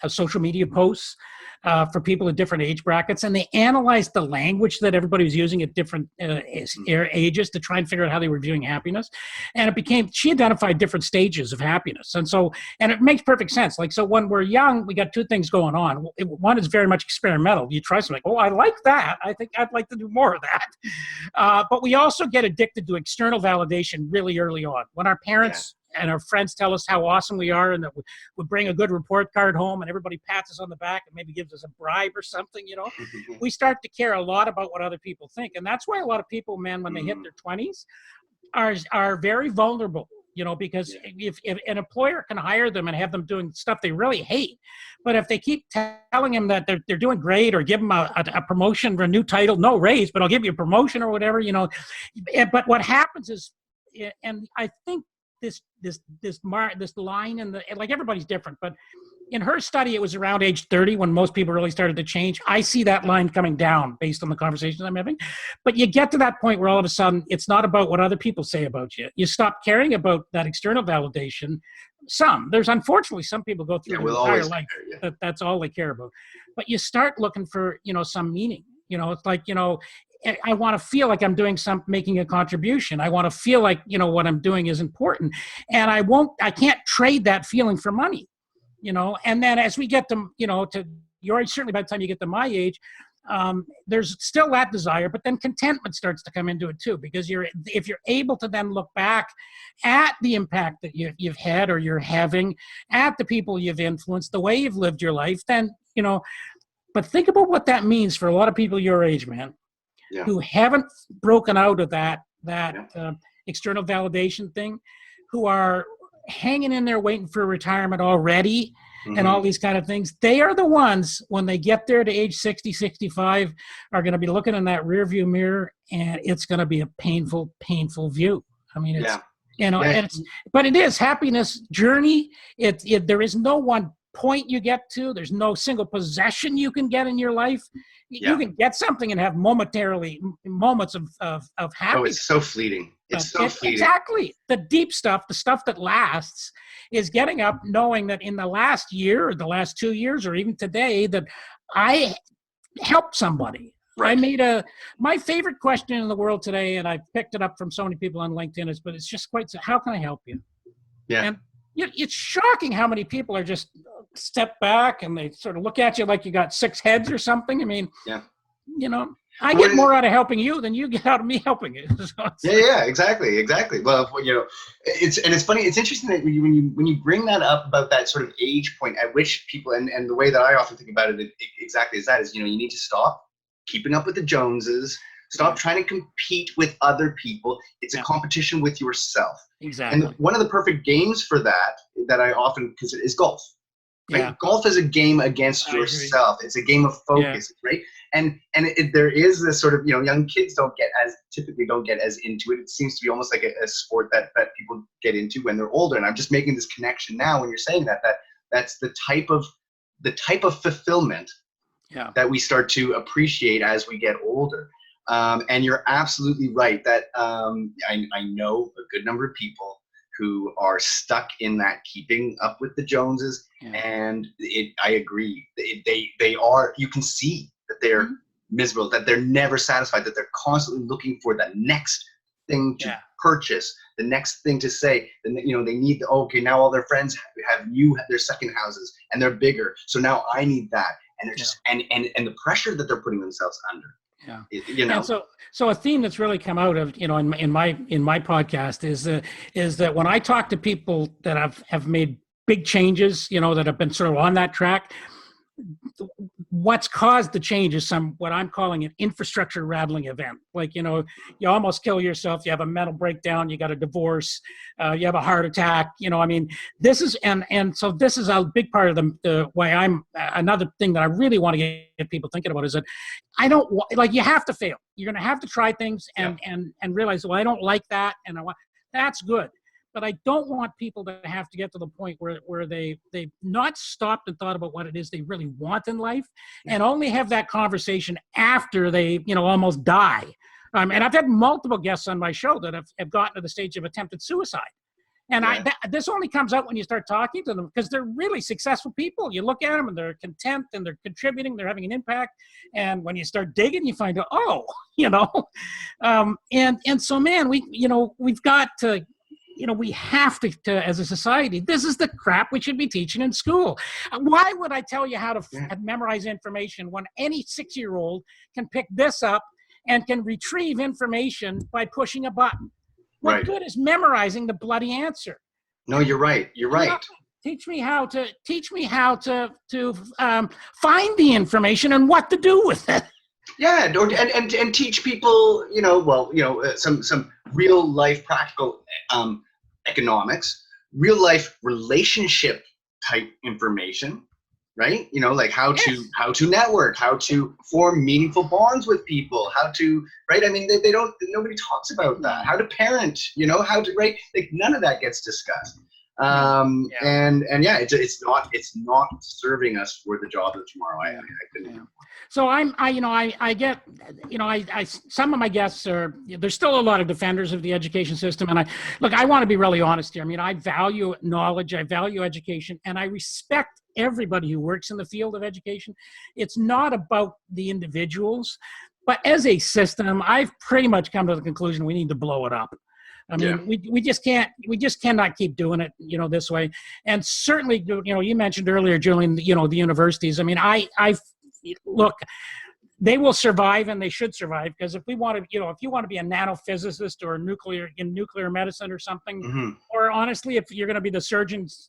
social media posts for people at different age brackets, and they analyzed the language that everybody was using at different ages to try and figure out how they were viewing happiness. And she identified different stages of happiness. And it makes perfect sense. Like, so when we're young, we got two things going on. One is very much experimental. You try something, I like that. I think I'd like to do more of that. But we also get addicted to external validation really early on. When our parents and our friends tell us how awesome we are, and that we bring a good report card home, and everybody pats us on the back and maybe gives us a bribe or something, we start to care a lot about what other people think. And that's why a lot of people, man, when they hit their 20s, are very vulnerable. Because if an employer can hire them and have them doing stuff they really hate, but if they keep telling them that they're doing great, or give them a promotion or a new title, no raise, but I'll give you a promotion or whatever, But what happens is, and I think this line in like everybody's different, but in her study, it was around age 30 when most people really started to change. I see that line coming down based on the conversations I'm having. But you get to that point where all of a sudden, it's not about what other people say about you. You stop caring about that external validation. There's unfortunately some people go through their entire life that's all they care about. But you start looking for, some meaning. It's like, I want to feel like I'm doing making a contribution. I want to feel like, what I'm doing is important. And I can't trade that feeling for money. And then as we get to, to your age, certainly by the time you get to my age, there's still that desire, but then contentment starts to come into it too, because if you're able to then look back at the impact that you've had or you're having, at the people you've influenced, the way you've lived your life, then, but think about what that means for a lot of people your age, man, who haven't broken out of that external validation thing, who are hanging in there waiting for retirement already, and all these kind of things. They are the ones, when they get there to age 60, 65, are going to be looking in that rear view mirror, and it's going to be a painful, painful view. I mean, it's, but it is happiness journey. There is no one point you get to. There's no single possession you can get in your life. You can get something and have moments of happiness. Oh, it's so fleeting. It's so fleeting. Exactly. The deep stuff, the stuff that lasts, is getting up knowing that in the last year or the last 2 years or even today that I helped somebody. Right. My favorite question in the world today, and I picked it up from so many people on LinkedIn, but it's just how can I help you? Yeah. And it's shocking how many people are just step back and they sort of look at you like you got 6 heads or something. I mean, I get more out of helping you than you get out of me helping you. Exactly. Well, it's funny. It's interesting that when you bring that up about that sort of age point at which people, and the way that I often think about it exactly is that is, you need to stop keeping up with the Joneses. Stop trying to compete with other people. It's a competition with yourself. Exactly. And one of the perfect games for that I often consider is golf. Right? Yeah. Golf is a game against yourself. It's a game of focus, right? And there is this sort of, young kids typically don't get as into it. It seems to be almost like a sport that people get into when they're older. And I'm just making this connection now when you're saying that's the type of fulfillment that we start to appreciate as we get older. And you're absolutely right that I know a good number of people who are stuck in that keeping up with the Joneses, and I agree. They are. You can see that they're miserable, that they're never satisfied, that they're constantly looking for the next thing to purchase, the next thing to say. And they need now all their friends have their second houses and they're bigger, so now I need that, and they're just and the pressure that they're putting themselves under. Yeah. And so a theme that's really come out of, in my podcast is that when I talk to people that have made big changes, that have been sort of on that track, what's caused the change is what I'm calling an infrastructure rattling event. Like, you almost kill yourself, you have a mental breakdown, you got a divorce, you have a heart attack, this is, and so this is a big part of the way another thing that I really want to get people thinking about is that I don't you have to fail. You're going to have to try things and realize, well, I don't like that. And that's good. But I don't want people to have to get to the point where they've not stopped and thought about what it is they really want in life and only have that conversation after they, almost die. And I've had multiple guests on my show that have gotten to the stage of attempted suicide. And this only comes out when you start talking to them because they're really successful people. You look at them and they're content and they're contributing, they're having an impact. And when you start digging, you find out, and so, man, we've got to, we have to, as a society, this is the crap we should be teaching in school. Why would I tell you how to memorize information when any 6-year-old can pick this up and can retrieve information by pushing a button? What good is memorizing the bloody answer? No, you're right. You're right. Teach me how to find the information and what to do with it. Yeah, and teach people, some real life practical economics, real life relationship type information, right? Like how to network, how to form meaningful bonds with people, how to, right? I mean, nobody talks about that. How to parent, how to, right? Like none of that gets discussed. It's not serving us for the job of tomorrow. I couldn't. So I get, some of my guests there's still a lot of defenders of the education system. And I want to be really honest here. I mean, I value knowledge, I value education, and I respect everybody who works in the field of education. It's not about the individuals, but as a system, I've pretty much come to the conclusion we need to blow it up. I mean, we just cannot keep doing it, this way. And certainly, you mentioned earlier, Julian, the universities. I mean, look, they will survive and they should survive because if you want to be a nanophysicist or in nuclear medicine or something, or honestly, if you're going to be the surgeons,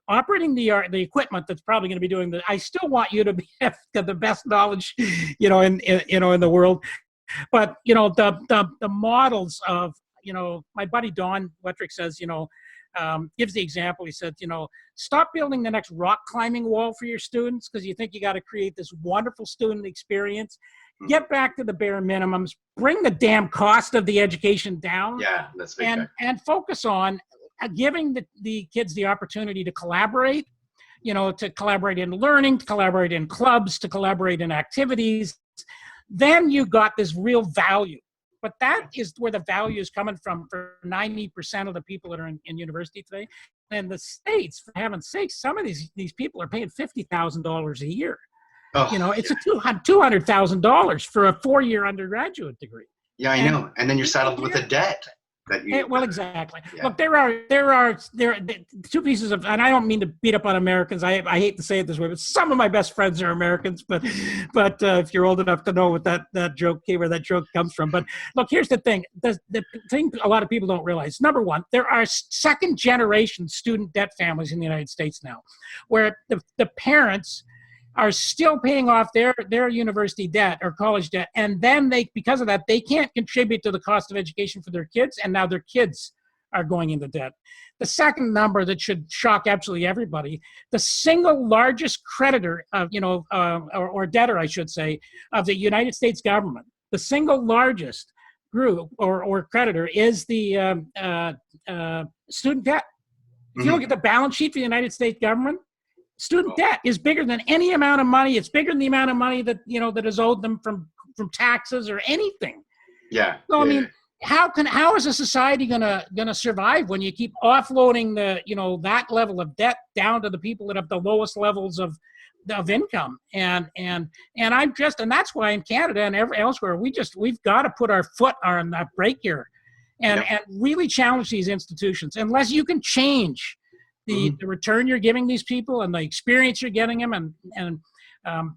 operating the equipment that's probably going to be doing I still want you to have the best knowledge, in the world. But, the models of, my buddy Don Wettrick says, gives the example. He said, stop building the next rock climbing wall for your students because you think you got to create this wonderful student experience. Get back to the bare minimums. Bring the damn cost of the education down. Yeah, that's big. And focus on giving the kids the opportunity to collaborate, to collaborate in learning, to collaborate in clubs, to collaborate in activities, then you got this real value. But that is where the value is coming from for 90% of the people that are in university today. And the States, for heaven's sake, some of these people are paying $50,000 a year. Oh, It's a $200,000 for a 4-year undergraduate degree. Yeah, I know. And then you're saddled with a debt. Well, exactly. Yeah. Look, there are two pieces of, and I don't mean to beat up on Americans. I hate to say it this way, but some of my best friends are Americans. But if you're old enough to know what that joke came, where that joke comes from. But look, here's the thing. The thing a lot of people don't realize. Number one, there are second generation student debt families in the United States now, where the parents are still paying off their university debt or college debt. And then because of that, they can't contribute to the cost of education for their kids. And now their kids are going into debt. The second number that should shock absolutely everybody, the single largest creditor of, or debtor, I should say, of the United States government, the single largest group or creditor is the student debt. If you look at the balance sheet for the United States government, student debt is bigger than any amount of money. It's bigger than the amount of money that that is owed them from taxes or anything. Yeah. So I mean, how is a society gonna survive when you keep offloading that level of debt down to the people that have the lowest levels of income? And that's why in Canada and elsewhere we've got to put our foot on that brake here, and really challenge these institutions. Unless you can change the return you're giving these people and the experience you're getting them, and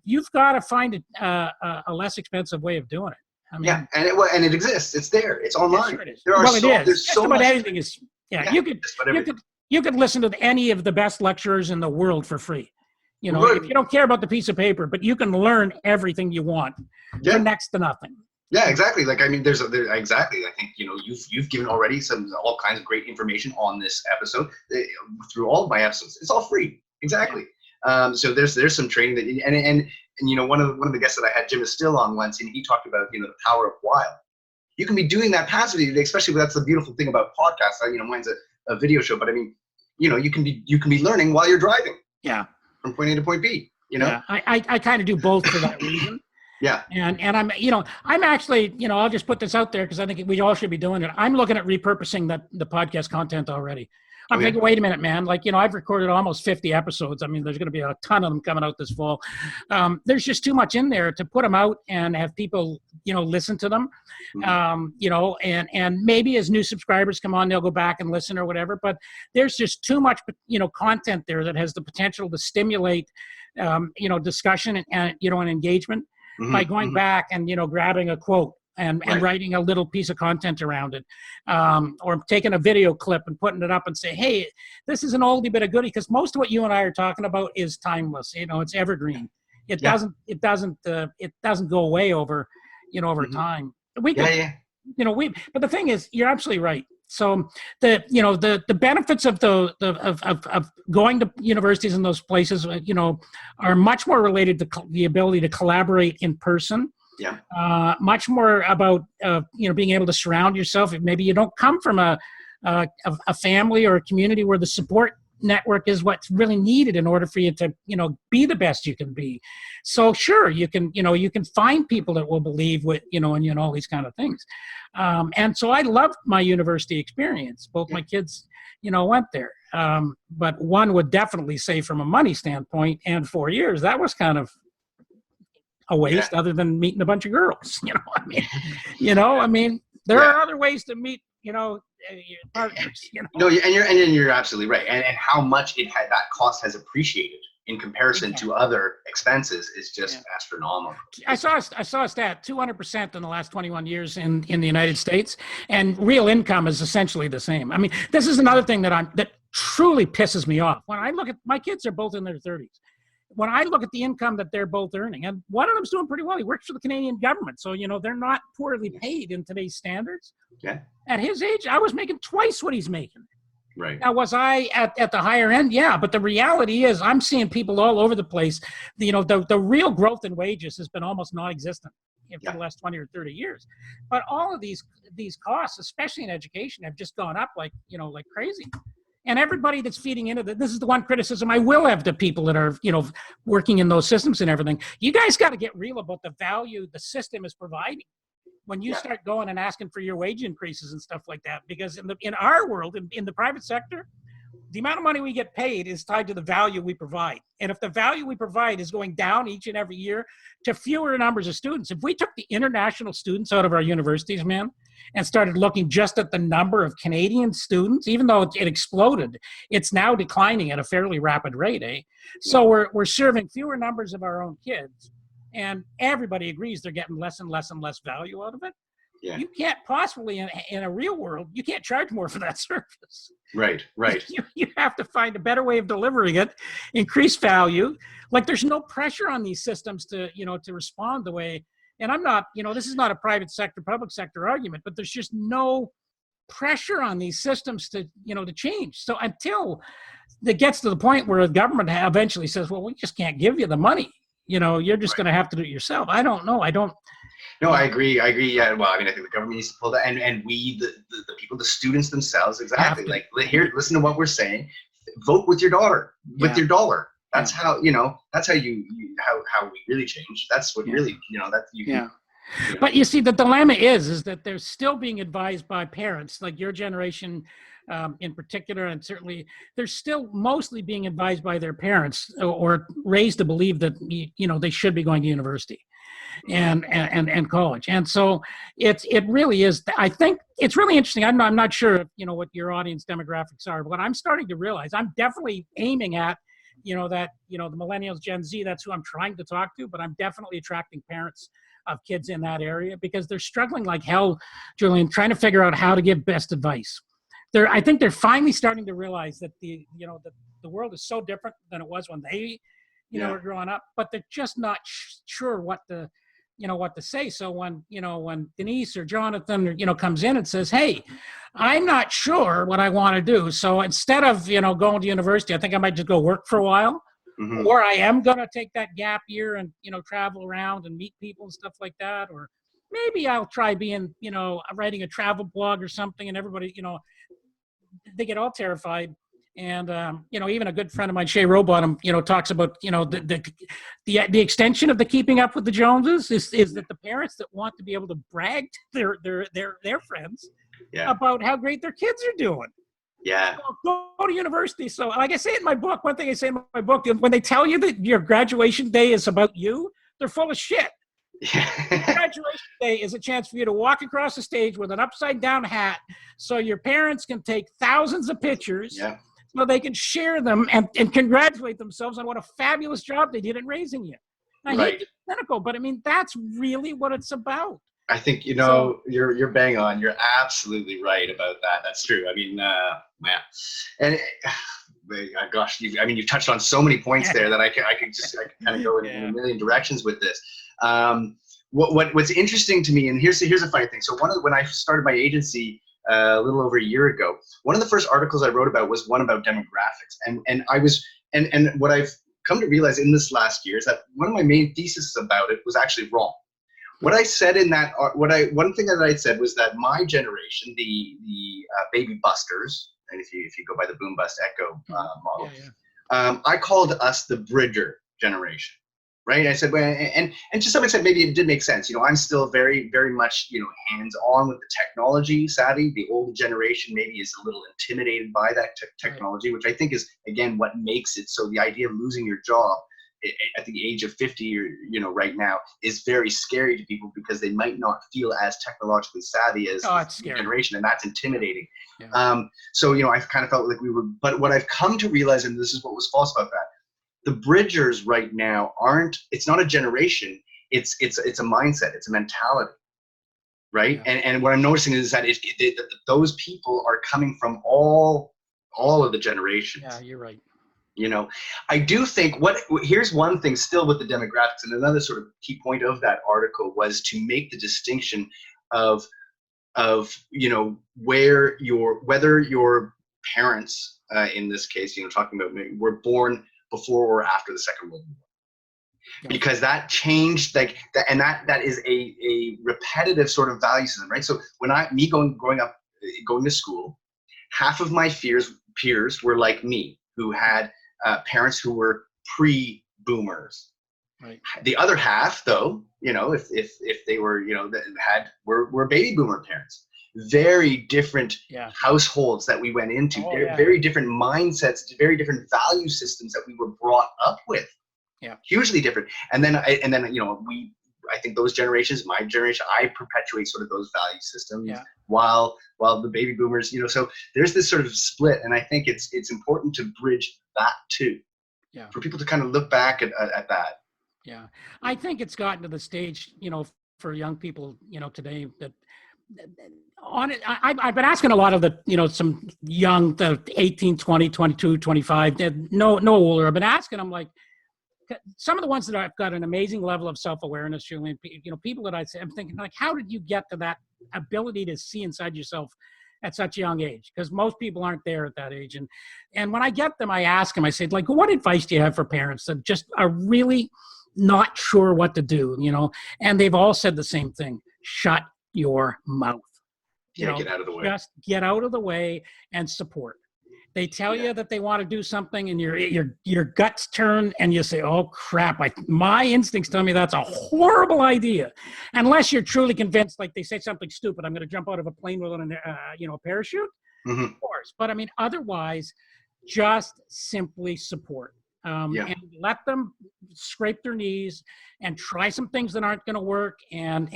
you've got to find a less expensive way of doing it. I mean, and it exists. It's there. It's online. Sure it is. There's so much. Anything is. You could listen to any of the best lecturers in the world for free. If you don't care about the piece of paper, but you can learn everything you want for next to nothing. Yeah, exactly. Like, I mean, exactly. I think, you've given already all kinds of great information on this episode through all of my episodes. It's all free. Exactly. So there's some training that, and one of the guests that I had, Jim, is still on once, and he talked about, the power of while. You can be doing that passively, especially that's the beautiful thing about podcasts. Mine's a video show, but I mean, you can be learning while you're driving. Yeah. From point A to point B, Yeah, I kind of do both for that reason. Yeah. And I'm actually, I'll just put this out there because I think we all should be doing it. I'm looking at repurposing the podcast content already. I'm thinking, wait a minute, man. I've recorded almost 50 episods. I mean, there's going to be a ton of them coming out this fall. There's just too much in there to put them out and have people, listen to them. And maybe as new subscribers come on, they'll go back and listen or whatever. But there's just too much, content there that has the potential to stimulate, discussion and engagement. By going back and grabbing a quote and writing a little piece of content around it, or taking a video clip and putting it up and say, hey, this is an oldie but a goodie, because most of what you and I are talking about is timeless. It's evergreen. It doesn't go away over time. But the thing is, you're absolutely right. So the benefits of of going to universities in those places, are much more related to the ability to collaborate in person. Yeah. Much more about being able to surround yourself. If maybe you don't come from a family or a community where the support network is what's really needed in order for you to be the best you can be. So sure, you can find people that will believe with and all these kind of things. And so I loved my university experience. Both my kids went there, but one would definitely say from a money standpoint, and 4 years, that was kind of a waste, other than meeting a bunch of girls. I mean there are other ways to meet partners. No, and you're absolutely right. And how much that cost has appreciated in comparison to other expenses is just astronomical. I saw a stat: 200% in the last 21 years in the United States, and real income is essentially the same. I mean, this is another thing that truly pisses me off. When I look at my kids, are both in their 30s. When I look at the income that they're both earning, and one of them's doing pretty well. He works for the Canadian government, so they're not poorly paid in today's standards. Okay. At his age, I was making twice what he's making. Right. Now, was I at the higher end? Yeah, but the reality is I'm seeing people all over the place. The real growth in wages has been almost non-existent for the last 20 or 30 years. But all of these costs, especially in education, have just gone up like crazy. And everybody that's feeding into this is the one criticism I will have to people that are, working in those systems and everything. You guys got to get real about the value the system is providing when you start going and asking for your wage increases and stuff like that. Because in our world, in the private sector, the amount of money we get paid is tied to the value we provide. And if the value we provide is going down each and every year to fewer numbers of students, if we took the international students out of our universities, man, and started looking just at the number of Canadian students, even though it exploded, it's now declining at a fairly rapid rate, eh? So we're serving fewer numbers of our own kids, and everybody agrees they're getting less and less and less value out of it. Yeah. You can't possibly, in a real world, you can't charge more for that service. Right. You have to find a better way of delivering it, increase value. Like there's no pressure on these systems to respond the way, and I'm not, this is not a private sector, public sector argument, but there's just no pressure on these systems to change. So until it gets to the point where the government eventually says, well, we just can't give you the money, you're just going to have to do it yourself. I don't know. No, I agree. Yeah. Well, I mean, I think the government needs to pull that, and we, the people, the students themselves, exactly. Like, here, listen to what we're saying. Vote with your dollar, with your dollar. That's how That's how how we really change. That's what really that you. Yeah. But you see, the dilemma is that they're still being advised by parents, like your generation in particular, and certainly they're still mostly being advised by their parents or raised to believe that they should be going to university and college. And so it really is. I think it's really interesting. I'm not sure what your audience demographics are, but I'm starting to realize I'm definitely aiming at the millennials, Gen Z. That's who I'm trying to talk to, but I'm definitely attracting parents of kids in that area because they're struggling like hell, Julian, trying to figure out how to give best advice. I think they're finally starting to realize that the world is so different than it was when they were growing up, but they're just not sure what to say. So when Denise or Jonathan comes in and says, hey, I'm not sure what I want to do, so instead of going to university, I think I might just go work for a while. Mm-hmm. Or I am going to take that gap year and, travel around and meet people and stuff like that. Or maybe I'll try being, writing a travel blog or something, and everybody, they get all terrified. And, even a good friend of mine, Shay Rowbottom, talks about, the extension of the keeping up with the Joneses is that the parents that want to be able to brag to their friends about how great their kids are doing. Yeah. Go to university. So like I say in my book, one thing I say in my book, when they tell you that your graduation day is about you, they're full of shit. Yeah. Graduation day is a chance for you to walk across the stage with an upside down hat so your parents can take thousands of pictures so they can share them and congratulate themselves on what a fabulous job they did in raising you. I hate to be cynical, but I mean, that's really what it's about. I think, you're bang on. You're absolutely right about that. That's true. I mean, and gosh, you've touched on so many points there that I can kind of go in a million directions with this. What's interesting to me, and here's a funny thing. So when I started my agency a little over a year ago, one of the first articles I wrote about was one about demographics, and what I've come to realize in this last year is that one of my main theses about it was actually wrong. What I said in that, one thing that I said was that my generation, the baby busters, and if you go by the boom bust echo model, I called us the bridger generation, right? I said, well, and to some extent, maybe it did make sense. I'm still very, very much, hands-on with the technology savvy. The older generation maybe is a little intimidated by that technology, which I think is, again, what makes it so. The idea of losing your job at the age of 50 or right now is very scary to people because they might not feel as technologically savvy as the generation, and that's intimidating. So I've kind of felt like but what I've come to realize, and this is what was false about that, the bridgers right now it's not a generation, it's a mindset, it's a mentality, right? And what I'm noticing is that those people are coming from all of the generations. Yeah, you're right. I do think here's one thing still with the demographics, and another sort of key point of that article was to make the distinction of whether your parents, in this case, talking about were born before or after the Second World War. Because that changed, and that is a repetitive sort of value system, right? So when growing up, going to school, half of my fears peers were like me, who had parents who were pre-boomers. Right. The other half, though, if they were, were baby boomer parents. Very different households that we went into. Very different mindsets, very different value systems that we were brought up with. Yeah. Hugely different. And then I think those generations, my generation, I perpetuate sort of those value systems while the baby boomers, so there's this sort of split. And I think it's important to bridge that too. Yeah. For people to kind of look back at that. Yeah. I think it's gotten to the stage, for young people, today that on it, I've been asking a lot of the, some young, the 18, 20, 22, 25, no older. I've been asking them, like, some of the ones that have got an amazing level of self-awareness, Julian, people that I'm thinking, like, how did you get to that ability to see inside yourself at such a young age? Because most people aren't there at that age. And when I get them, I ask them, I say, like, what advice do you have for parents that just are really not sure what to do, And they've all said the same thing: shut your mouth. Get out of the way. Just get out of the way and support. They tell you that they want to do something, and your guts turn, and you say, "Oh crap! My instincts tell me that's a horrible idea." Unless you're truly convinced, like they say something stupid, "I'm going to jump out of a plane with a parachute." Mm-hmm. Of course, but I mean, otherwise, just simply support. And let them scrape their knees and try some things that aren't going to work. And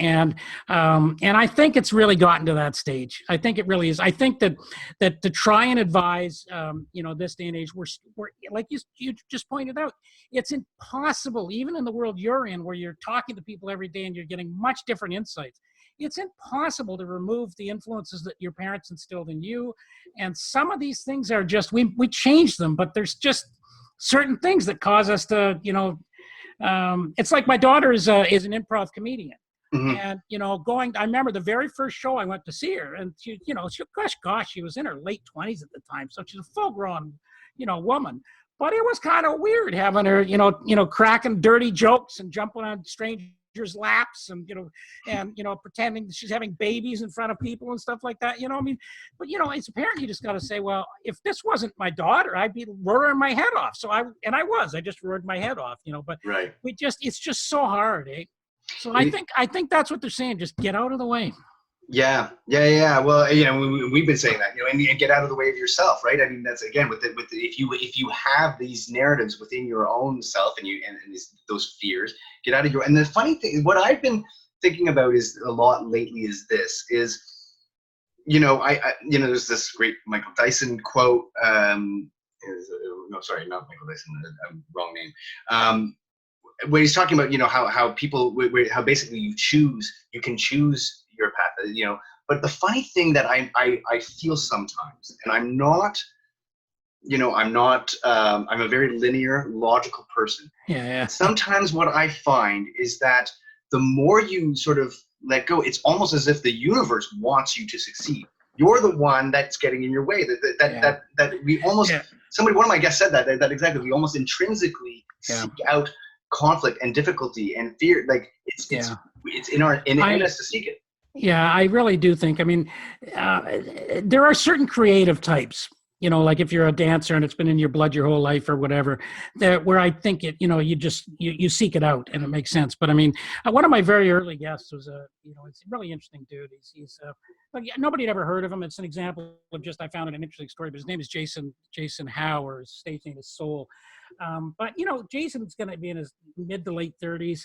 I think it's really gotten to that stage. I think it really is. I think that to try and advise, this day and age, we're like you just pointed out, it's impossible, even in the world you're in, where you're talking to people every day and you're getting much different insights. It's impossible to remove the influences that your parents instilled in you. And some of these things are just, we change them, but there's just certain things that cause us to, it's like my daughter is an improv comedian. Mm-hmm. And, I remember the very first show I went to see her, and she was in her late 20s at the time. So she's a full grown, woman, but it was kind of weird having her, cracking dirty jokes and jumping on strangers' laps and pretending that she's having babies in front of people and stuff like that, but as a parent, you just got to say, well, if this wasn't my daughter, I'd be roaring my head off. So I just roared my head off, but right. It's just so hard, eh? So I think that's what they're saying. Just get out of the way. Yeah. Well, we've been saying that, and get out of the way of yourself, right? I mean, that's again if you have these narratives within your own self and those fears, get out of your. And the funny thing, what I've been thinking about is a lot lately is this: there's this great Michael Dyson quote. No, sorry, not Michael Dyson. Wrong name. Where he's talking about how people how basically you can choose your path, but the funny thing that I feel sometimes, and I'm a very linear, logical person. Yeah. Sometimes what I find is that the more you sort of let go, it's almost as if the universe wants you to succeed. You're the one that's getting in your way. That we almost one of my guests said that exactly. We almost intrinsically seek out conflict and difficulty and fear. Like it's in us to seek it. Yeah, I really do think, I mean, there are certain creative types, like if you're a dancer and it's been in your blood your whole life or whatever, where I think it, you seek it out and it makes sense. But I mean, one of my very early guests was it's a really interesting dude. He's nobody had ever heard of him. It's an example of I found it an interesting story, but his name is Jason Howe, or his stage name is Soul. But Jason's going to be in his mid to late 30s,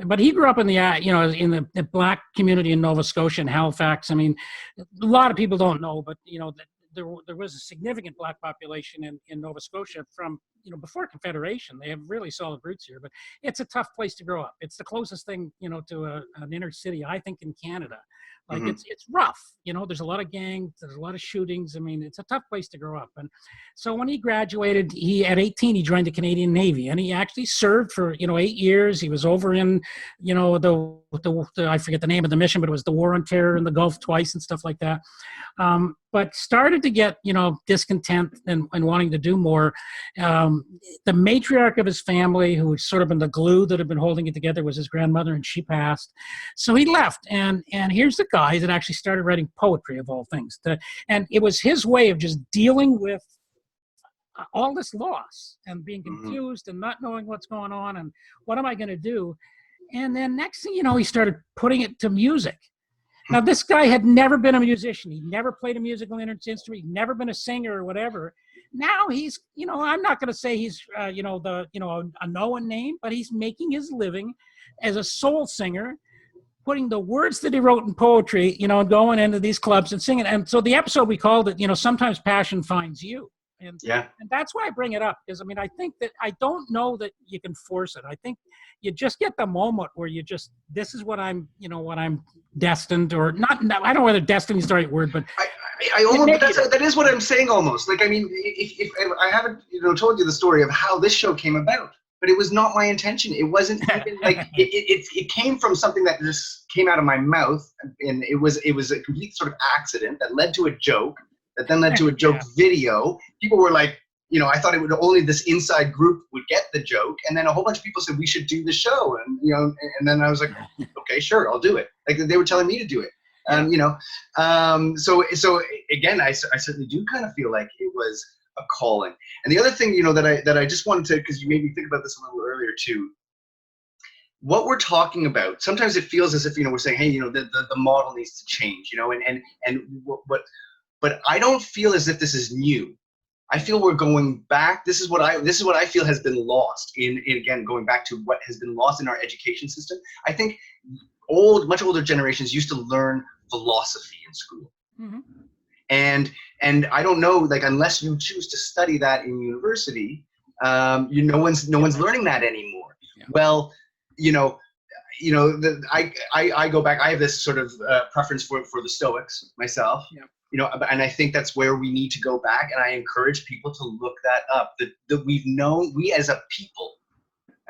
but he grew up in the Black community in Nova Scotia and Halifax. I mean, a lot of people don't know, but there was a significant Black population in Nova Scotia from before Confederation. They have really solid roots here, but it's a tough place to grow up. It's the closest thing to an inner city, I think, in Canada. Like it's rough. There's a lot of gangs, there's a lot of shootings. I mean, it's a tough place to grow up. And so when he graduated, at 18 he joined the Canadian Navy, and he actually served for 8 years. He was over in the I forget the name of the mission, but it was the War on Terror in the Gulf twice and stuff like that. But started to get discontent and wanting to do more. The matriarch of his family, who had sort of been the glue that had been holding it together, was his grandmother, and she passed. So he left, and here's the guy that actually started writing poetry, of all things. And it was his way of just dealing with all this loss and being Mm-hmm. confused and not knowing what's going on and what am I going to do? And then next thing you know, he started putting it to music. Now, this guy had never been a musician. He never played a musical instrument. He'd never been a singer or whatever. Now he's, I'm not going to say he's, a known name, but he's making his living as a soul singer, putting the words that he wrote in poetry, and going into these clubs and singing. And so the episode, we called it, sometimes passion finds you. And that's why I bring it up, because I think that I don't know that you can force it. I think you just get the moment where you just, this is what I'm destined, or not. I don't know whether destined is the right word, but I almost, that is what I'm saying almost. Like, if I haven't, told you the story of how this show came about, but it was not my intention. It wasn't even like, it came from something that just came out of my mouth, and it was a complete sort of accident that led to a joke, that then led to a joke video. People were like, I thought it would only this inside group would get the joke, and then a whole bunch of people said we should do the show, and and then I was like, okay, sure, I'll do it. Like, they were telling me to do it, so again, I certainly do kind of feel like it was a calling. And the other thing, that I just wanted to, because you made me think about this a little earlier too. What we're talking about, sometimes it feels as if we're saying, hey, the model needs to change, and but I don't feel as if this is new. I feel we're going back. This is what I feel has been lost in again, going back to what has been lost in our education system. I think much older generations used to learn philosophy in school. Mm-hmm. And I don't know, like, unless you choose to study that in university, no one's learning that anymore. Yeah. Well, I go back. I have this sort of preference for the Stoics myself. Yeah. And I think that's where we need to go back. And I encourage people to look that up. That we as a people,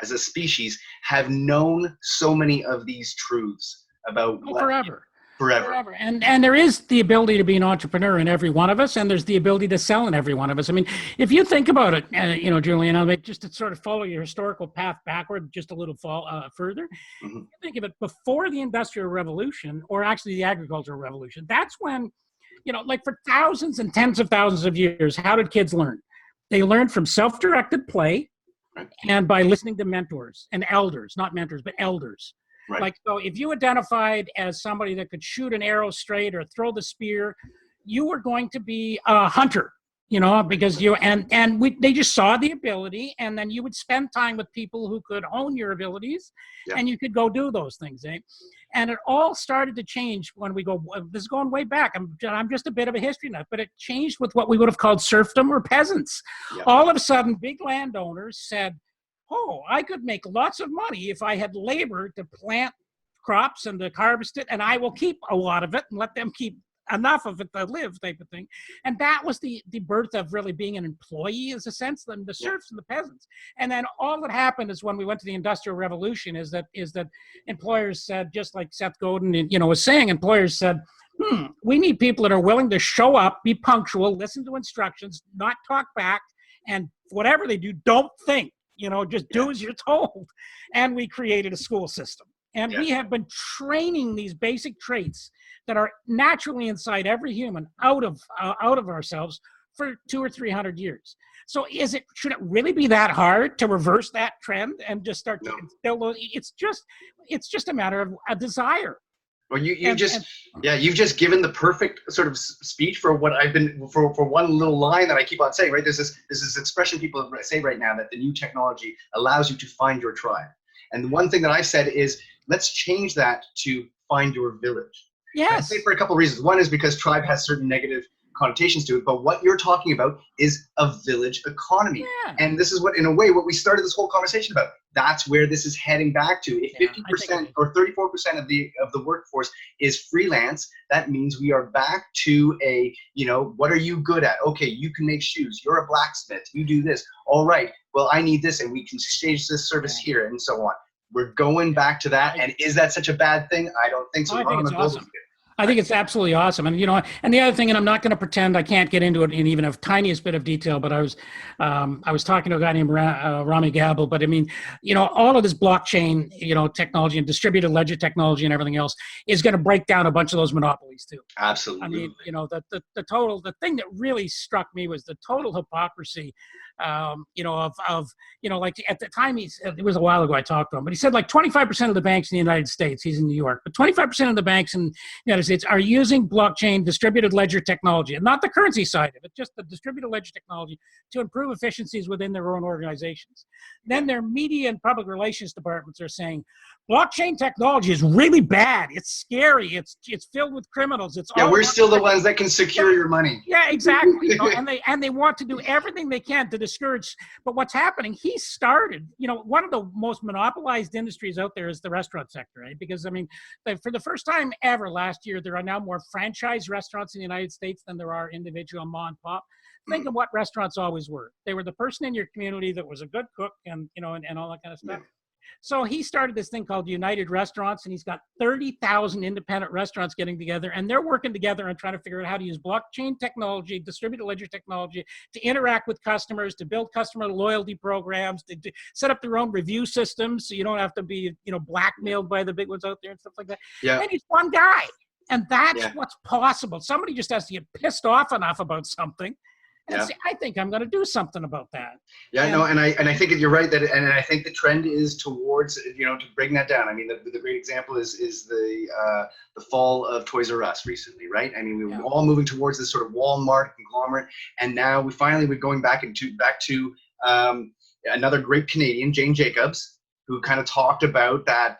as a species, have known so many of these truths about forever. And there is the ability to be an entrepreneur in every one of us, and there's the ability to sell in every one of us. If you think about it, Julian, just to sort of follow your historical path backward just a little further, Mm-hmm. you think of it before the Industrial Revolution, or actually the Agricultural Revolution. That's when, like, for thousands and tens of thousands of years, how did kids learn? They learned from self-directed play and by listening to mentors and elders, not mentors, but elders. Right. Like, so if you identified as somebody that could shoot an arrow straight or throw the spear, you were going to be a hunter, because they just saw the ability, and then you would spend time with people who could hone your abilities, and you could go do those things. And it all started to change when we go, this is going way back. I'm just a bit of a history nut, but it changed with what we would have called serfdom or peasants. Yeah. All of a sudden, big landowners said, oh, I could make lots of money if I had labor to plant crops and to harvest it, and I will keep a lot of it and let them keep enough of it to live, type of thing. And that was the birth of really being an employee, as a sense, than the serfs and the peasants. And then all that happened is when we went to the Industrial Revolution is that employers said, just like Seth Godin, was saying, employers said, we need people that are willing to show up, be punctual, listen to instructions, not talk back, and whatever they do, don't think. Just do as you're told. And we created a school system. And we have been training these basic traits that are naturally inside every human out of ourselves for 200 or 300 years. So should it really be that hard to reverse that trend and just start to instill those? It's just a matter of a desire. Well, you've just given the perfect sort of speech for what I've been for one little line that I keep on saying, right? There's this expression people say right now that the new technology allows you to find your tribe. And the one thing that I said is, let's change that to find your village. Yes. I say for a couple of reasons. One is because tribe has certain negative connotations to it, but what you're talking about is a village economy. Yeah. And this is what, in a way, what we started this whole conversation about. That's where this is heading back to. If 50% or 34% of the workforce is freelance, that means we are back to a, what are you good at? Okay, you can make shoes. You're a blacksmith. You do this. All right. Well, I need this, and we can exchange this service here, and so on. We're going back to that. And is that such a bad thing? I don't think so. I think it's awesome. I think it's absolutely awesome. And, and the other thing, and I'm not going to pretend I can't get into it in even a tiniest bit of detail, but I was talking to a guy named Rami Gabel, but I mean, all of this blockchain, technology and distributed ledger technology and everything else is going to break down a bunch of those monopolies too. Absolutely. I mean, the thing that really struck me was the total hypocrisy, like at the time it was a while ago I talked to him, but he said like 25% of the banks in the United States, he's in New York, but 25% of the banks in the United States are using blockchain distributed ledger technology, and not the currency side of it, just the distributed ledger technology to improve efficiencies within their own organizations. Then their media and public relations departments are saying, blockchain technology is really bad. It's scary. It's filled with criminals. We're still the ones that can secure your money. Yeah, exactly. And they want to do everything they can to discourage. But what's happening? He started. One of the most monopolized industries out there is the restaurant sector, right? Because I mean, for the first time ever last year, there are now more franchise restaurants in the United States than there are individual mom and pop. Think of what restaurants always were. They were the person in your community that was a good cook and all that kind of stuff. Yeah. So he started this thing called United Restaurants, and he's got 30,000 independent restaurants getting together, and they're working together and trying to figure out how to use blockchain technology, distributed ledger technology to interact with customers, to build customer loyalty programs, to set up their own review systems so you don't have to be, blackmailed by the big ones out there and stuff like that. Yeah. And he's one guy, and that's what's possible. Somebody just has to get pissed off enough about something. And say, I think I'm going to do something about that. Yeah, and I think you're right and I think the trend is towards to bring that down. I mean, the great example is the fall of Toys R Us recently, right? I mean, we were all moving towards this sort of Walmart conglomerate, and now we're going back to another great Canadian, Jane Jacobs, who kind of talked about that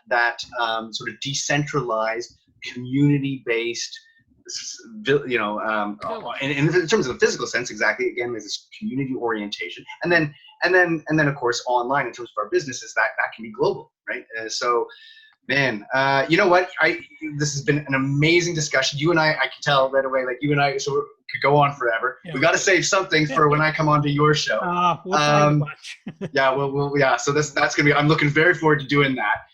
sort of decentralized, community-based. In terms of the physical sense, exactly. Again, there's this community orientation, and then of course online in terms of our businesses that can be global, right? So, man, you know what? This has been an amazing discussion. You and I can tell right away, like you and I, so could go on forever. Yeah, we got to save something for when I come onto your show. So that's gonna be. I'm looking very forward to doing that.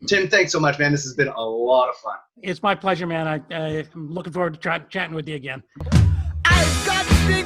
Tim, thanks so much, man. This has been a lot of fun. It's my pleasure, man. I'm looking forward to chatting with you again. I've got big